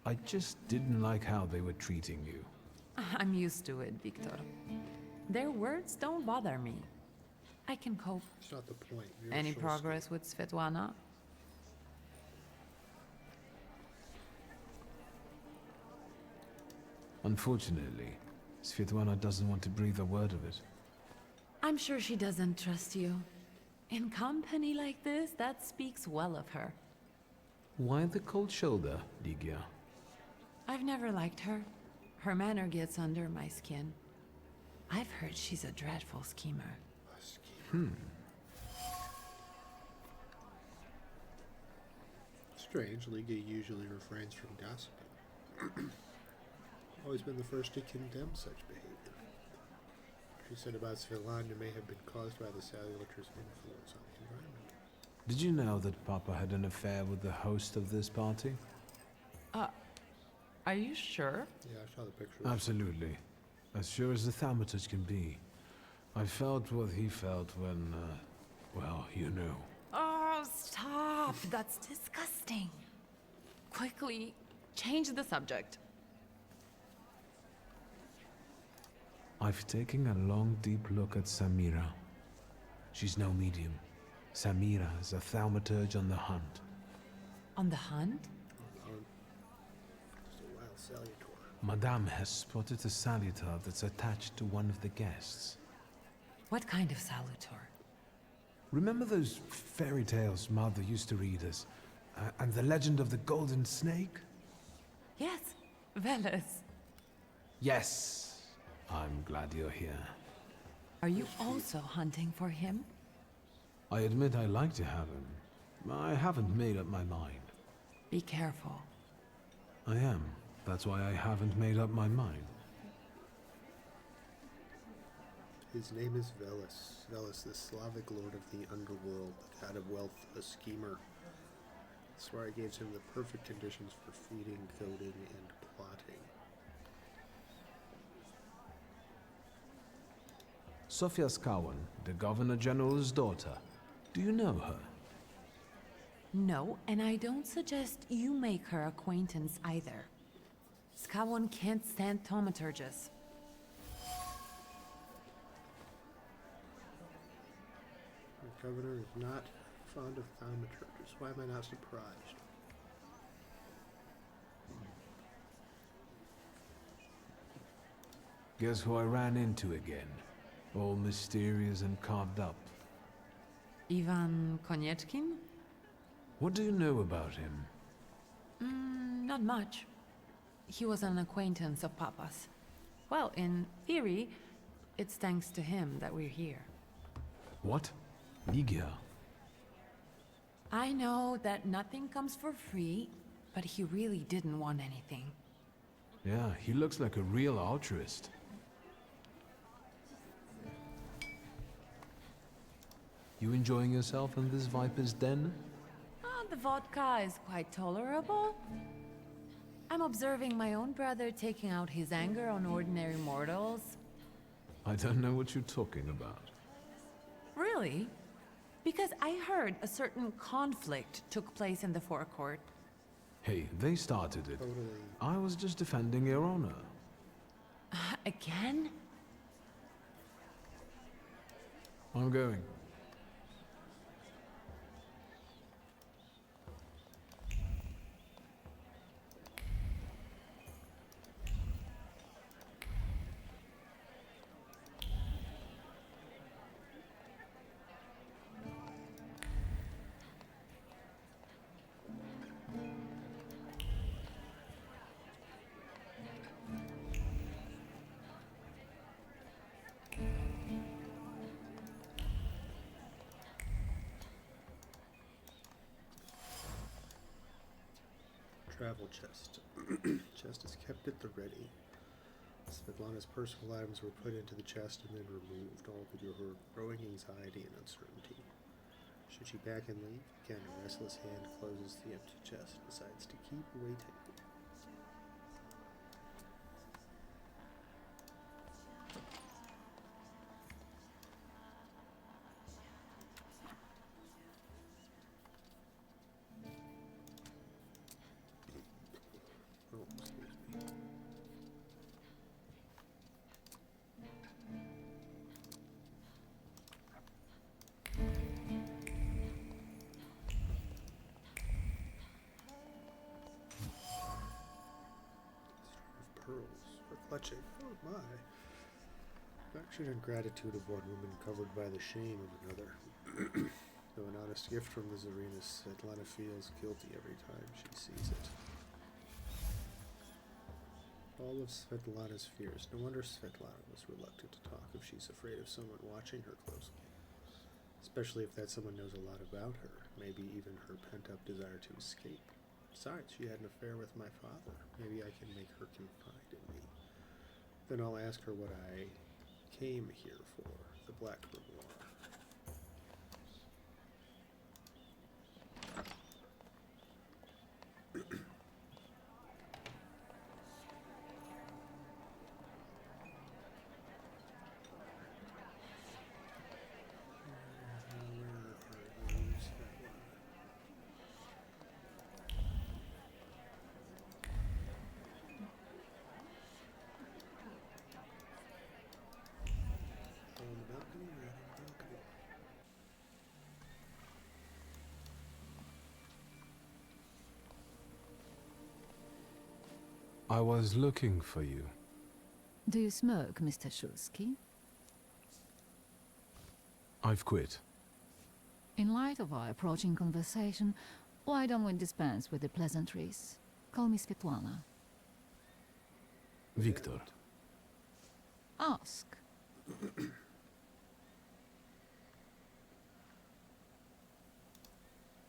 I just didn't like how they were treating you. I'm used to it, Victor. Their words don't bother me. I can cope. It's not the point. You're Any so progress with Svetlana? Unfortunately, Svetlana doesn't want to breathe a word of it. I'm sure she doesn't trust you. In company like this, that speaks well of her. Why the cold shoulder, Ligia? I've never liked her. Her manner gets under my skin. I've heard she's a dreadful schemer. Strange, Liga usually refrains from gossiping. Always been the first to condemn such behavior. She said about Svetlana may have been caused by the Salutarge's influence on the environment. Did you know that Papa had an affair with the host of this party? Are you sure? Yeah, I saw the picture. Absolutely. As sure as the Thaumaturge can be. I felt what he felt when, well, you know. Oh, stop! That's disgusting. Quickly, change the subject. I've taken a long, deep look at Samira. She's no medium. Samira is a Thaumaturge on the hunt. On the hunt? Just a wild Salutar. Madame has spotted a Salutar that's attached to one of the guests. What kind of Salutar? Remember those fairy tales Mother used to read us? And the legend of the golden snake? Yes, Veles. Yes. I'm glad you're here. Are you also hunting for him? I admit I like to have him. I haven't made up my mind. Be careful. I am. That's why I haven't made up my mind. His name is Veles. Veles, the Slavic lord of the underworld, the god of wealth, a schemer. That's why I gave him the perfect conditions for feeding, goading, and plotting. Sofia Skawan, the Governor General's daughter. Do you know her? No, and I don't suggest you make her acquaintance either. Skawon can't stand thaumaturges. The governor is not fond of thaumaturges. Why am I not surprised? Guess who I ran into again? All mysterious and carved up. Ivan Konieczkin? What do you know about him? Not much. He was an acquaintance of Papa's. Well, in theory, it's thanks to him that we're here. What? Ligia? I know that nothing comes for free, but he really didn't want anything. Yeah, he looks like a real altruist. You enjoying yourself in this Viper's den? The vodka is quite tolerable. I'm observing my own brother taking out his anger on ordinary mortals. I don't know what you're talking about. Really? Because I heard a certain conflict took place in the forecourt. Hey, they started it. Totally. I was just defending your honor. Again? I'm going. Travel chest. Chest is kept at the ready. Svetlana's personal items were put into the chest and then removed, all due to her growing anxiety and uncertainty. Should she back and leave? Again, a restless hand closes the empty chest, decides to keep waiting. Clutching. Oh my. Action and gratitude of one woman covered by the shame of another. Though an honest gift from the Tsarina, Svetlana feels guilty every time she sees it. All of Svetlana's fears. No wonder Svetlana was reluctant to talk if she's afraid of someone watching her closely. Especially if that someone knows a lot about her, maybe even her pent-up desire to escape. Besides, she had an affair with my father. Maybe I can make her confide in me. Then I'll ask her what I came here for, the Black Grimoire. I was looking for you. Do you smoke, Mr. Shulsky? I've quit. In light of our approaching conversation, why don't we dispense with the pleasantries? Call me Svetlana. Victor. Ask.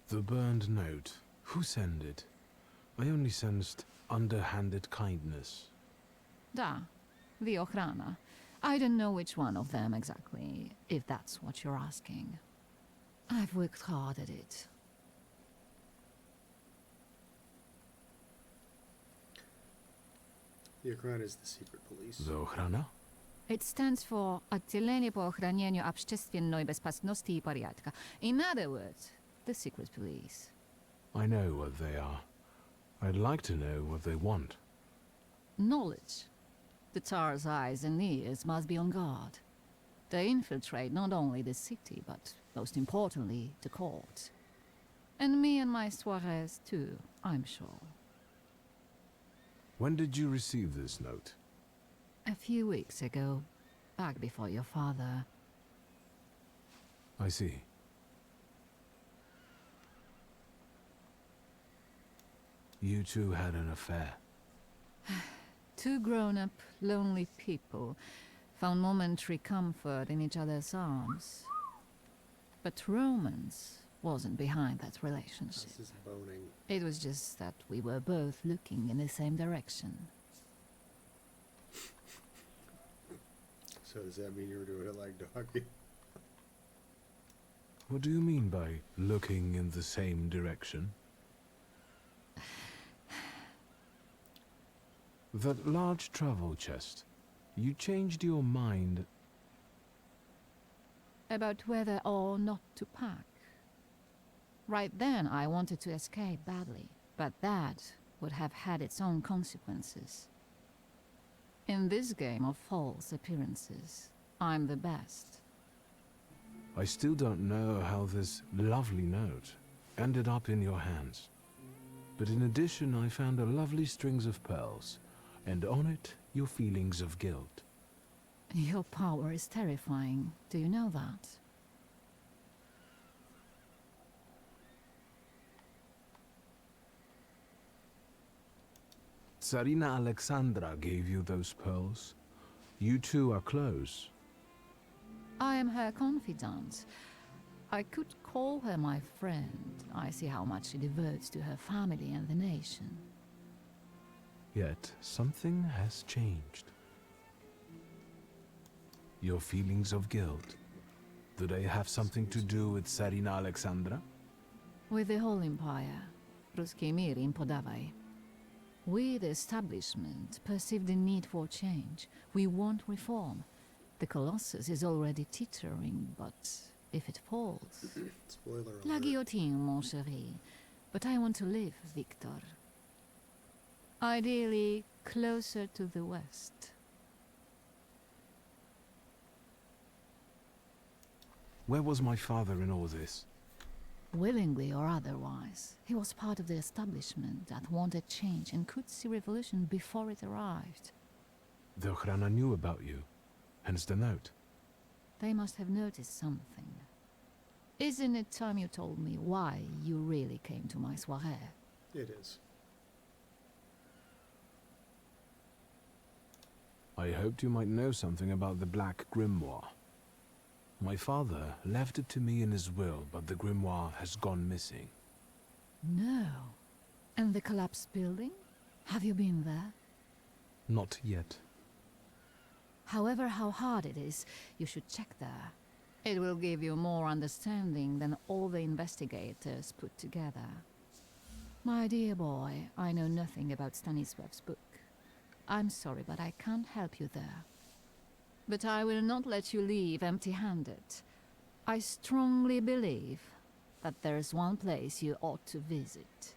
The burned note. Who sent it? I only sensed underhanded kindness. Da, the Ochrana. I don't know which one of them exactly, if that's what you're asking. I've worked hard at it. The Ochrana is the secret police. The Ochrana? It stands for Отделение по охранению общественной безопасности и порядка. In other words, the secret police. I know what they are. I'd like to know what they want. Knowledge. The Tsar's eyes and ears must be on guard. They infiltrate not only the city, but most importantly, the court. And me and my soirees too, I'm sure. When did you receive this note? A few weeks ago, back before your father. I see. You two had an affair. Two grown-up, lonely people found momentary comfort in each other's arms. But romance wasn't behind that relationship. This is boning. It was just that we were both looking in the same direction. So does that mean you were doing it like doggy? What do you mean by looking in the same direction? That large travel chest. You changed your mind. About whether or not to pack. Right then, I wanted to escape badly, but that would have had its own consequences. In this game of false appearances, I'm the best. I still don't know how this lovely note ended up in your hands. But in addition, I found a lovely strings of pearls, and on it, your feelings of guilt. Your power is terrifying. Do you know that? Tsarina Alexandra gave you those pearls. You two are close. I am her confidant. I could call her my friend. I see how much she devotes to her family and the nation. Yet something has changed. Your feelings of guilt. Do they have something to do with Tsarina Alexandra? With the whole empire, Ruski mir im podawaj. We, the establishment, perceive the need for change. We want reform. The Colossus is already teetering, but if it falls... Spoiler La alert. guillotine, mon chéri. But I want to live, Victor. Ideally, closer to the west. Where was my father in all this? Willingly or otherwise, he was part of the establishment that wanted change and could see revolution before it arrived. The Ochrana knew about you, hence the note. They must have noticed something. Isn't it time you told me why you really came to my soirée? It is. I hoped you might know something about the Black Grimoire. My father left it to me in his will, but the grimoire has gone missing. No. And the collapsed building? Have you been there? Not yet. However, how hard it is, you should check there. It will give you more understanding than all the investigators put together. My dear boy, I know nothing about Stanisław's book. I'm sorry, but I can't help you there. But I will not let you leave empty-handed. I strongly believe that there is one place you ought to visit.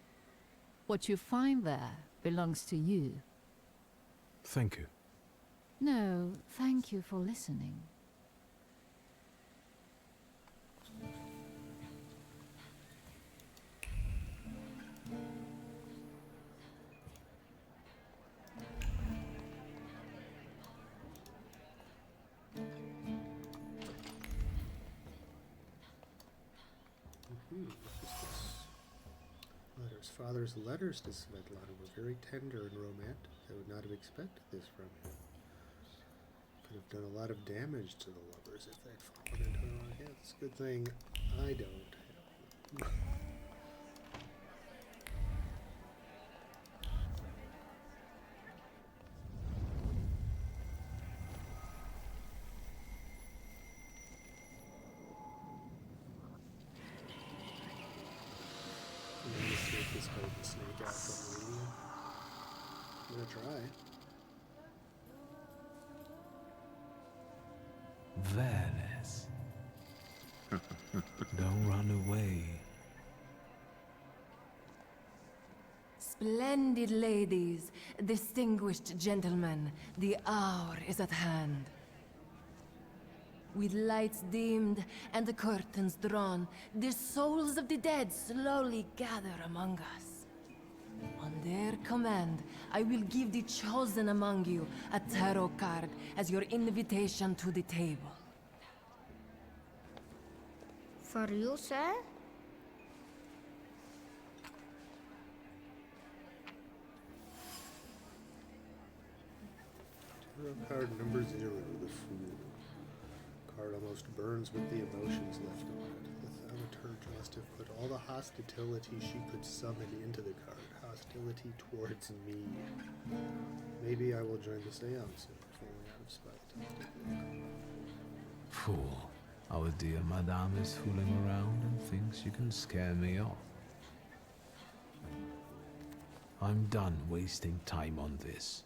What you find there belongs to you. Thank you. No, thank you for listening. Letters. Father's letters to Svetlana were very tender and romantic. I would not have expected this from him. Could have done a lot of damage to the lovers if they'd fallen into the wrong hands. It's a good thing I don't have. Take this golden snake out from the medium. I'm gonna try. Vanes. Don't run away. Splendid ladies, distinguished gentlemen, the hour is at hand. With lights dimmed and the curtains drawn, the souls of the dead slowly gather among us. On their command, I will give the chosen among you a tarot card as your invitation to the table. For you, sir? Tarot card number 0, the Fool. Card almost burns with the emotions left on it. The Thaumaturge must have put all the hostility she could summon into the card. Hostility towards me. Maybe I will join the seance, if only out of spite. Fool. Our dear Madame is fooling around and thinks you can scare me off. I'm done wasting time on this.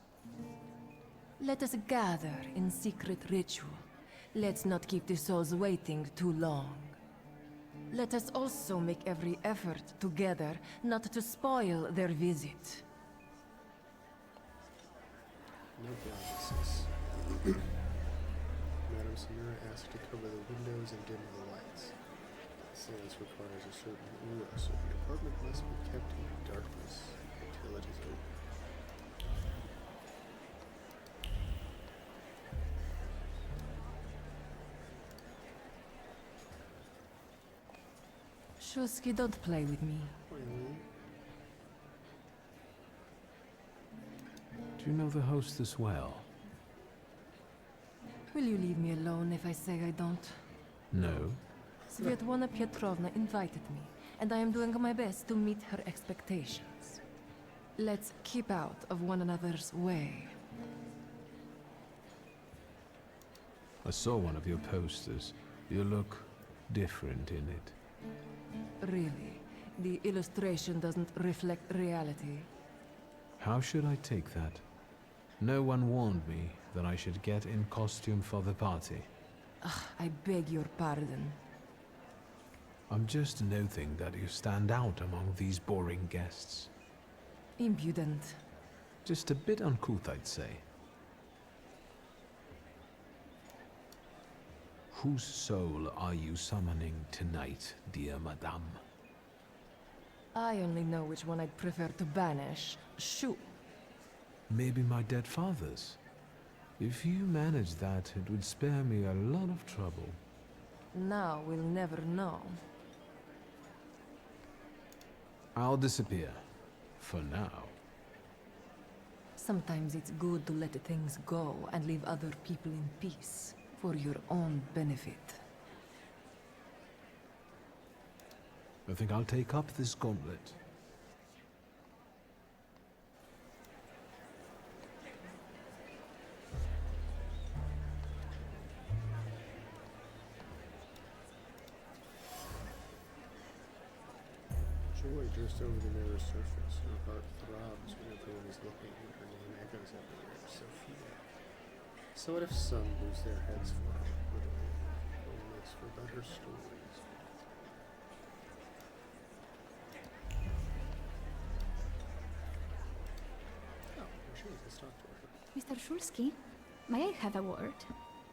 Let us gather in secret ritual. Let's not keep the souls waiting too long. Let us also make every effort together not to spoil their visit. No promises. Madame Samira asked to cover the windows and dim the lights. The seance requires a certain aura, so the apartment must be kept in darkness until it is over. Shusky, don't play with me. Do you know the hostess well? Will you leave me alone if I say I don't? No. Svetlana Petrovna invited me, and I am doing my best to meet her expectations. Let's keep out of one another's way. I saw one of your posters. You look different in it. Really, the illustration doesn't reflect reality. How should I take that? No one warned me that I should get in costume for the party. Ugh, I beg your pardon. I'm just noting that you stand out among these boring guests. Impudent. Just a bit uncouth, I'd say. Whose soul are you summoning tonight, dear Madame? I only know which one I'd prefer to banish. Shoo. Maybe my dead father's. If you manage that, it would spare me a lot of trouble. Now we'll never know. I'll disappear. For now. Sometimes it's good to let things go and leave other people in peace, for your own benefit. I think I'll take up this gauntlet. Joy just over the mirror's surface. Her heart throbs when everyone is looking, and her name echoes everywhere. Sophia. So what if some lose their heads for her, literally? It makes for better stories. Oh, there she is. Let's talk to her. Mr. Shulsky, may I have a word?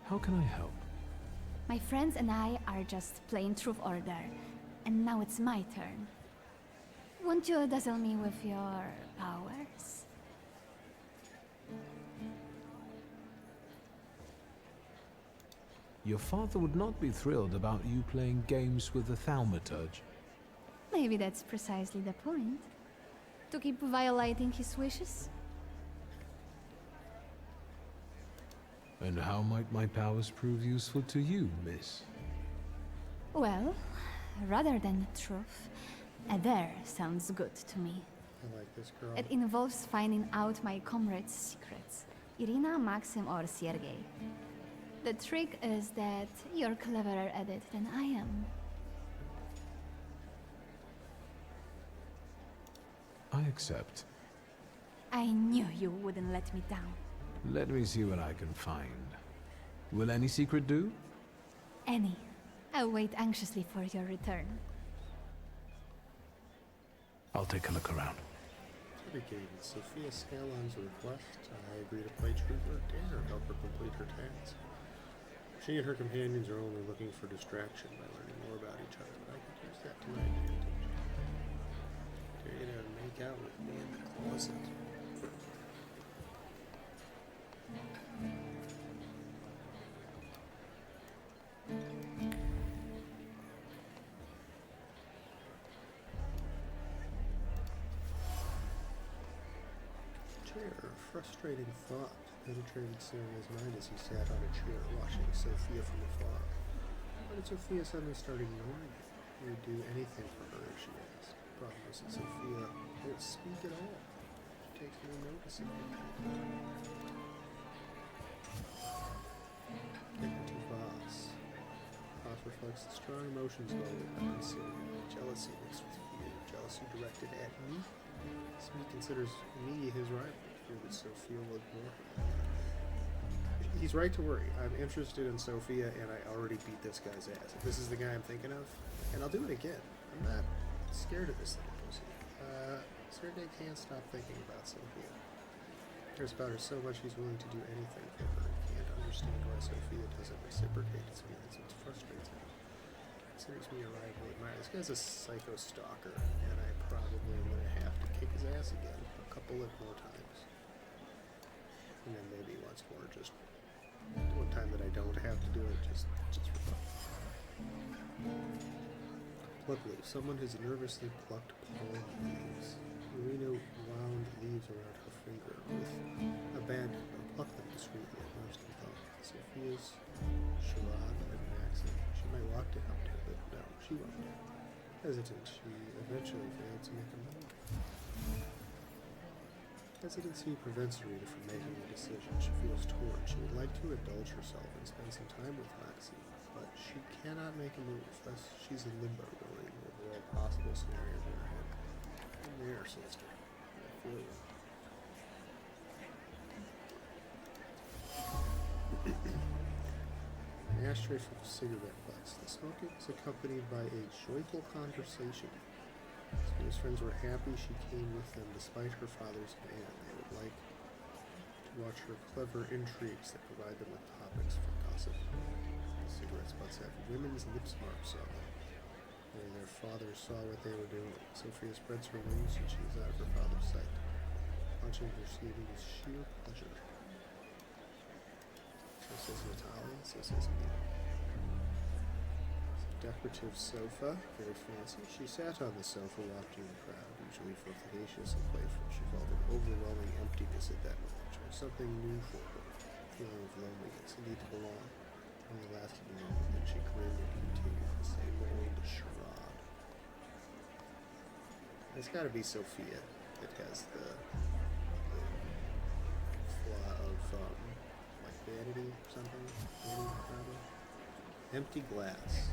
How can I help? My friends and I are just playing Truth Order, and now it's my turn. Won't you dazzle me with your powers? Your father would not be thrilled about you playing games with the Thaumaturge. Maybe that's precisely the point. To keep violating his wishes? And how might my powers prove useful to you, miss? Well, rather than truth, a dare sounds good to me. I like this girl. It involves finding out my comrades' secrets. Irina, Maxim, or Sergei. The trick is that you're cleverer at it than I am. I accept. I knew you wouldn't let me down. Let me see what I can find. Will any secret do? Any. I'll wait anxiously for your return. I'll take a look around. Dedicated Sophia Scalon's request. I agree to play truth or dare, help her complete her task. She and her companions are only looking for distraction by learning more about each other, but I could use that to my advantage. Dare you to make out with me in the closet. Frustrating thought penetrated Sergei's mind as he sat on a chair watching Sophia from afar. Why did Sophia suddenly start ignoring him? He would do anything for her if she asked. The problem was that Sophia won't speak at all. She takes no notice of him. Dignity Voss. Voss reflects the strong emotions loaded by Sergei. Jealousy mixed with fear. Jealousy directed at me. Smee considers me his rival. That Sophia will ignore him. He's right to worry. I'm interested in Sophia, and I already beat this guy's ass. If this is the guy I'm thinking of, and I'll do it again. I'm not scared of this little pussy. Sergei can't stop thinking about Sophia. He cares about her so much he's willing to do anything for her. He can't understand why Sophia doesn't reciprocate his feelings. It frustrates him. Considers me a rival. This guy's a psycho stalker, and I probably am going to have to kick his ass again a couple of more times. And then maybe once more, just one time that I don't have to do it, just for fun. Pluck leaves. Someone has nervously plucked pollen leaves. Marina wound leaves around her finger with abandon, but plucked them discreetly at most and thought. Sophia's charade and Maxim. She might walk to help her, but no, she won't. Hesitant, she eventually failed to make a move. Hesitancy prevents Rita from making a decision. She feels torn. She would like to indulge herself and spend some time with Maxine, but she cannot make a move. Thus, she's in limbo, rolling over all possible scenarios in her head. I'm there, sister. I feel you. An ashtray full of cigarette butts. The smoking is accompanied by a joyful conversation. His friends were happy she came with them despite her father's ban. They would like to watch her clever intrigues that provide them with topics for gossip. The cigarette butts have women's lips marks on them. Only their father saw what they were doing. Sophia spreads her wings and she is out of her father's sight. Watching her sleeping is sheer pleasure. says Natalia, so says me. Decorative sofa, very fancy. She sat on the sofa watching the crowd, usually flirtatious and playful. She felt an overwhelming emptiness at that moment. There was something new for her, a feeling of loneliness, a need to belong. Only lasted a moment, then she grinned and continued the same old charade. It's gotta be Sophia that has the flaw of, like vanity or something. Vanity, probably. Empty glass.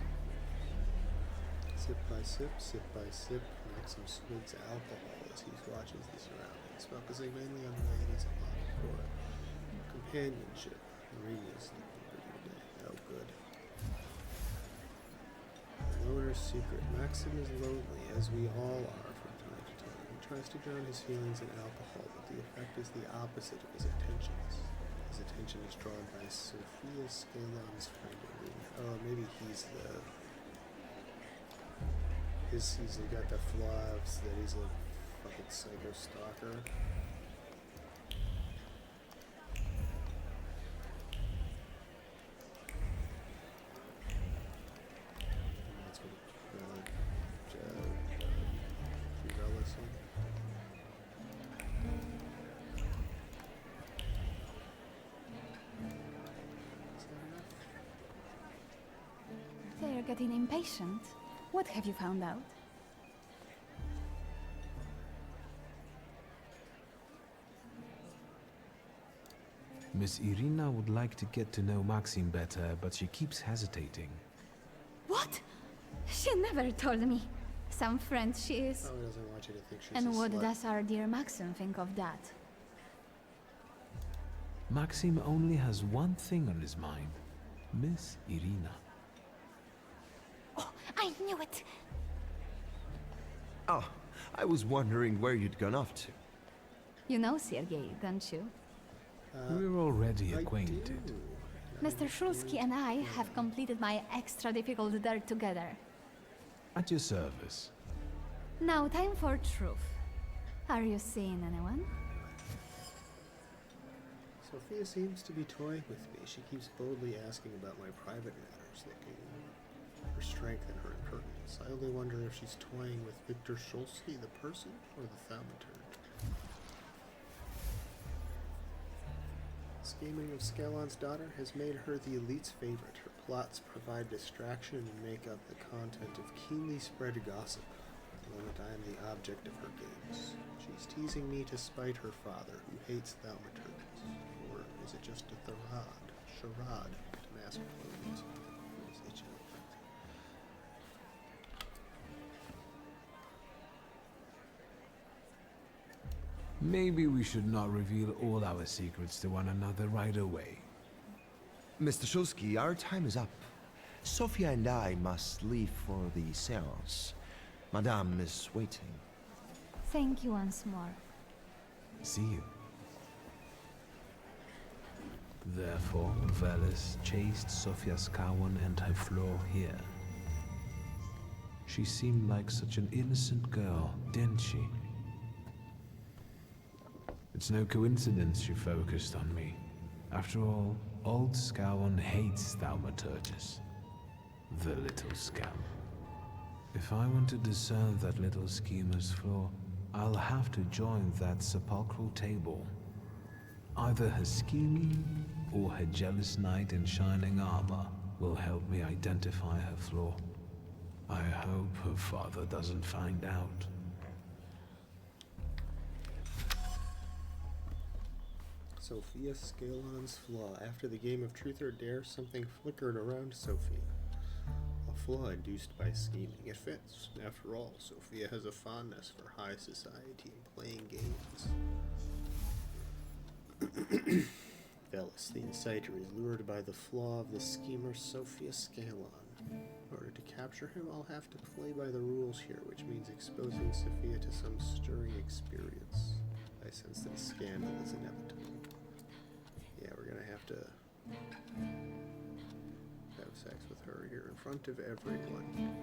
Sip by sip, Maxim swigs alcohol as he watches the surroundings, focusing mainly on the ladies and on for companionship. Maria's looking pretty today. Oh, good. The loner's secret. Maxim is lonely, as we all are from time to time. He tries to drown his feelings in alcohol, but the effect is the opposite of his intentions. His attention is drawn by Sophia Scalon's friend Irina. Oh, maybe he's the... he's got the flaws that he's a fucking psycho stalker. And that's what Fiorella said. They're getting impatient. What have you found out? Miss Irina would like to get to know Maxim better, but she keeps hesitating. What? She never told me. Some friend she is. Oh, he doesn't want you to think she's And a what slut. does our dear Maxim think of that? Maxim only has one thing on his mind. Miss Irina. Oh, I knew it! Oh, I was wondering where you'd gone off to. You know Sergei, don't you? We're already acquainted. Mr. Shulsky and I have completed my extra difficult dirt together. At your service. Now, time for truth. Are you seeing anyone? Sophia seems to be toying with me. She keeps boldly asking about my private matters, looking for strength in her impertinence. I only wonder if she's toying with Victor Shulsky, the person, or the Thaumaturge. Scheming of Scalon's daughter has made her the elite's favorite. Her plots provide distraction and make up the content of keenly spread gossip. At the moment I am the object of her games. She's teasing me to spite her father, who hates Thaumaturges. Or is it just a charade to mask her clothes? Maybe we should not reveal all our secrets to one another right away. Mr. Shulsky, our time is up. Sophia and I must leave for the seance. Madame is waiting. Thank you once more. See you. Therefore, Velis chased Sofia Skawan and her floor here. She seemed like such an innocent girl, didn't she? It's no coincidence she focused on me. After all, old Skawan hates Thaumaturges. The little scamp. If I want to discern that little schemer's flaw, I'll have to join that sepulchral table. Either her scheming or her jealous knight in shining armor will help me identify her flaw. I hope her father doesn't find out. Sophia Scalon's flaw. After the game of Truth or Dare, something flickered around Sophia. A flaw induced by scheming. It fits. After all, Sophia has a fondness for high society and playing games. Velis, the inciter, is lured by the flaw of the schemer Sophia Scalon. In order to capture him, I'll have to play by the rules here, which means exposing Sophia to some stirring experience. I sense that a scandal is inevitable. Yeah, we're gonna have to have sex with her here in front of everyone.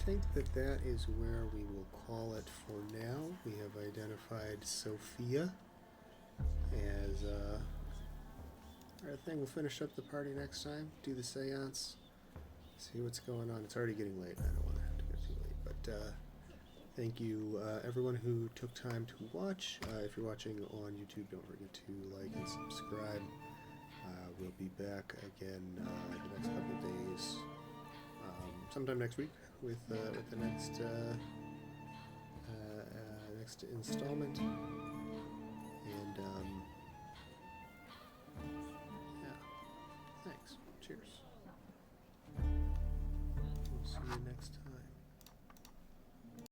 think that that is where we will call it for now. We have identified Sophia as our thing. We'll finish up the party next time, do the seance, see what's going on. It's already getting late. I don't want to have to go too late, but thank you everyone who took time to watch. If you're watching on YouTube, don't forget to like and subscribe. We'll be back again in the next couple of days, sometime next week with the next next installment. And yeah, thanks. Cheers. We'll see you next time.